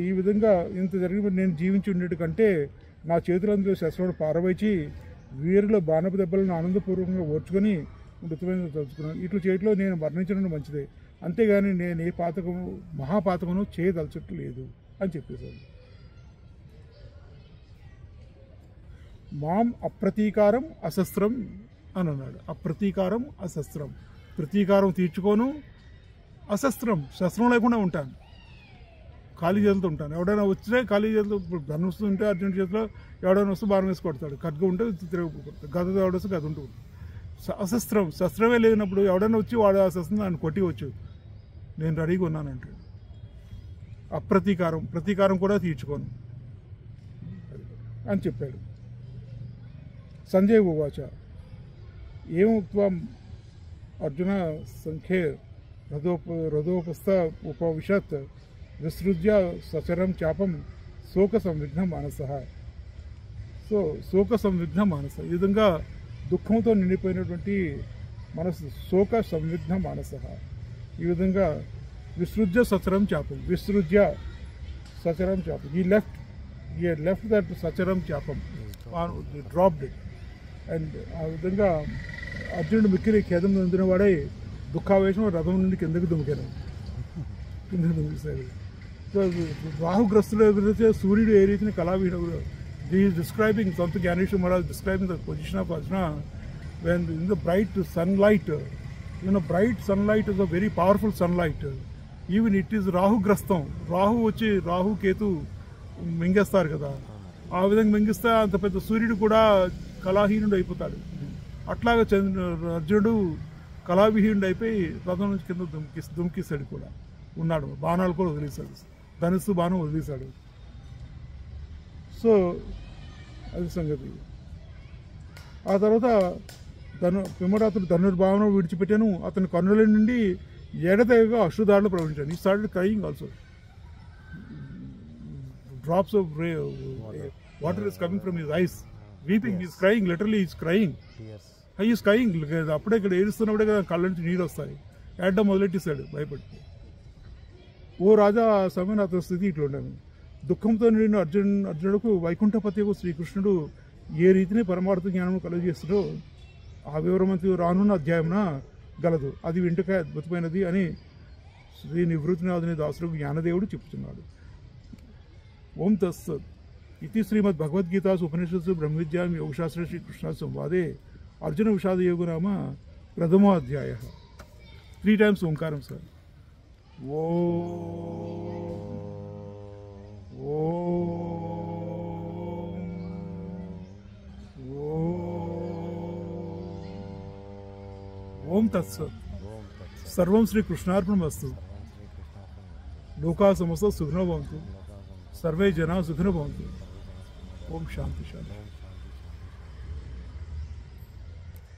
ఈ విధంగా ఇంత జరిగిన నేను జీవించి ఉండేటి కంటే నా చేతులందరూ శస్త్రాలు పారవేచి వీరిలో బాణపు దెబ్బలను ఆనందపూర్వకంగా ఓర్చుకొని మృతమైన తలుచుకున్నాను. ఇట్లా చేయట్లో నేను మరణించడం మంచిదే, అంతేగాని నేను ఏ పాతకము మహాపాతకమును చేయదలచట్టు లేదు అని చెప్పేశాడు. మాం అప్రతీకారం అశస్త్రం అని అన్నాడు. అప్రతీకారం అశస్త్రం, ప్రతీకారం తీర్చుకోను, అశస్త్రం శస్త్రం లేకుండా ఉంటాను, ఖాళీ చేతులతో ఉంటాను. ఎవడైనా వచ్చినా ఖాళీ చేతులు, ఇప్పుడు గన్ వస్తుంటే అర్జెంట్ చేతిలో ఎవడైనా వస్తే బాణం వేసి కొడతాడు, ఖడ్గ ఉంటే తిరగ గదతో ఎవడొస్తే గద ఉంటుంది. అశస్త్రం శస్త్రమే లేనప్పుడు ఎవడైనా వచ్చి వాడు ఆ శస్త్రం నన్ను కొట్టివచ్చు, నేను రెడీగా ఉన్నానంటాడు. అప్రతీకారం, ప్రతీకారం కూడా తీర్చుకోను అని చెప్పాడు. సంజయ్ ఉవాచ ఏముక్త్వం అర్జున సంఖ్యే రథోపస్థ ఉపవిశత్ విసృజ్య సచరం చాపం శోక సంవిఘ్న మానస. సో శోక సంవిఘ్న మానస, ఈ విధంగా దుఃఖంతో నిండిపోయినటువంటి మనసు, శోక సంవిఘ్న మానస. ఈ విధంగా విసృజ్య సచరం చాపం, విసృజ్య సచరం చాపం, ఈ లెఫ్ట్ దట్ సచరం చాపం, డ్రాప్డ్ ఇట్. అండ్ ఆ విధంగా అర్జునుడు మిక్కిలి ఖేదం నొందిన వాడే దుఃఖావేశం రథం నుండి కిందకి దుమికాను, కిందకి దుమికేశాడు. సో రాహుగ్రస్తుల గురించి సూర్యుడు ఏ రీతిని కళావీడు, he is describing, Sant Gyaneshwar Maharaj describing the position of Arjuna when in the bright sunlight. Bright sunlight is a very powerful sunlight. Even it is Rahu Grastam. Rahu వచ్చి రాహు కేతు మింగేస్తారు కదా, ఆ విధంగా మింగిస్తే అంత పెద్ద సూర్యుడు కూడా కళాహీనుడు అయిపోతాడు. అట్లాగా అర్జునుడు కళావిహీనుడు అయిపోయి రథం నుంచి కింద దుమికిస్తాడు కూడా ఉన్నాడు. బాణాలు కూడా వదిలేశాడు, ధనుస్సు బాణం వదిలేశాడు. సో అది సంగతి. ఆ తర్వాత పిమ్మట అతను ధనుర్భావన విడిచిపెట్టాను, అతని కన్నుల నుండి ఎడతెగగా అశ్రుధారలు ప్రవహించాను. ఈ started crying also. Drops of water is coming from his eyes, weeping, is crying, literally is crying, is crying. అప్పుడే ఇక్కడ ఏడుస్తున్నప్పుడే కదా కళ్ళ నుంచి నీరు వస్తాయి. ఏడడం మొదలెట్టేశాడు భయపడి. ఓ రాజా, ఆ సమయంలో అతని స్థితి ఇట్లా ఉండను. దుఃఖంతో నిండిన అర్జునుడుకు వైకుంఠపతికు శ్రీకృష్ణుడు ఏ రీతిని పరమార్థ జ్ఞానం కలుగజేస్తుందో ఆ వివరమంతి రానున్న అధ్యాయమున గలదు. అది వింటకే అద్భుతమైనది అని శ్రీ నివృత్తినాథుని దాసుడు జ్ఞానదేవుడు చెప్తున్నాడు. ఓం తత్సత్. ఇది శ్రీమద్ భగవద్గీతాసు ఉపనిషత్సు బ్రహ్మవిద్యాం యోగశాస్త్ర శ్రీకృష్ణ సంవాదే అర్జున విషాద యోగ నామ ప్రథమో అధ్యాయ. 3 times ఓంకారం సార్. ఓం తత్సత్. సర్వం శ్రీ కృష్ణార్పణమస్తు. లోకా సమస్త సుఖినో భవంతు. సర్వే జనా సుఖినో భవంతు. ఓం శాంతి శాంతి.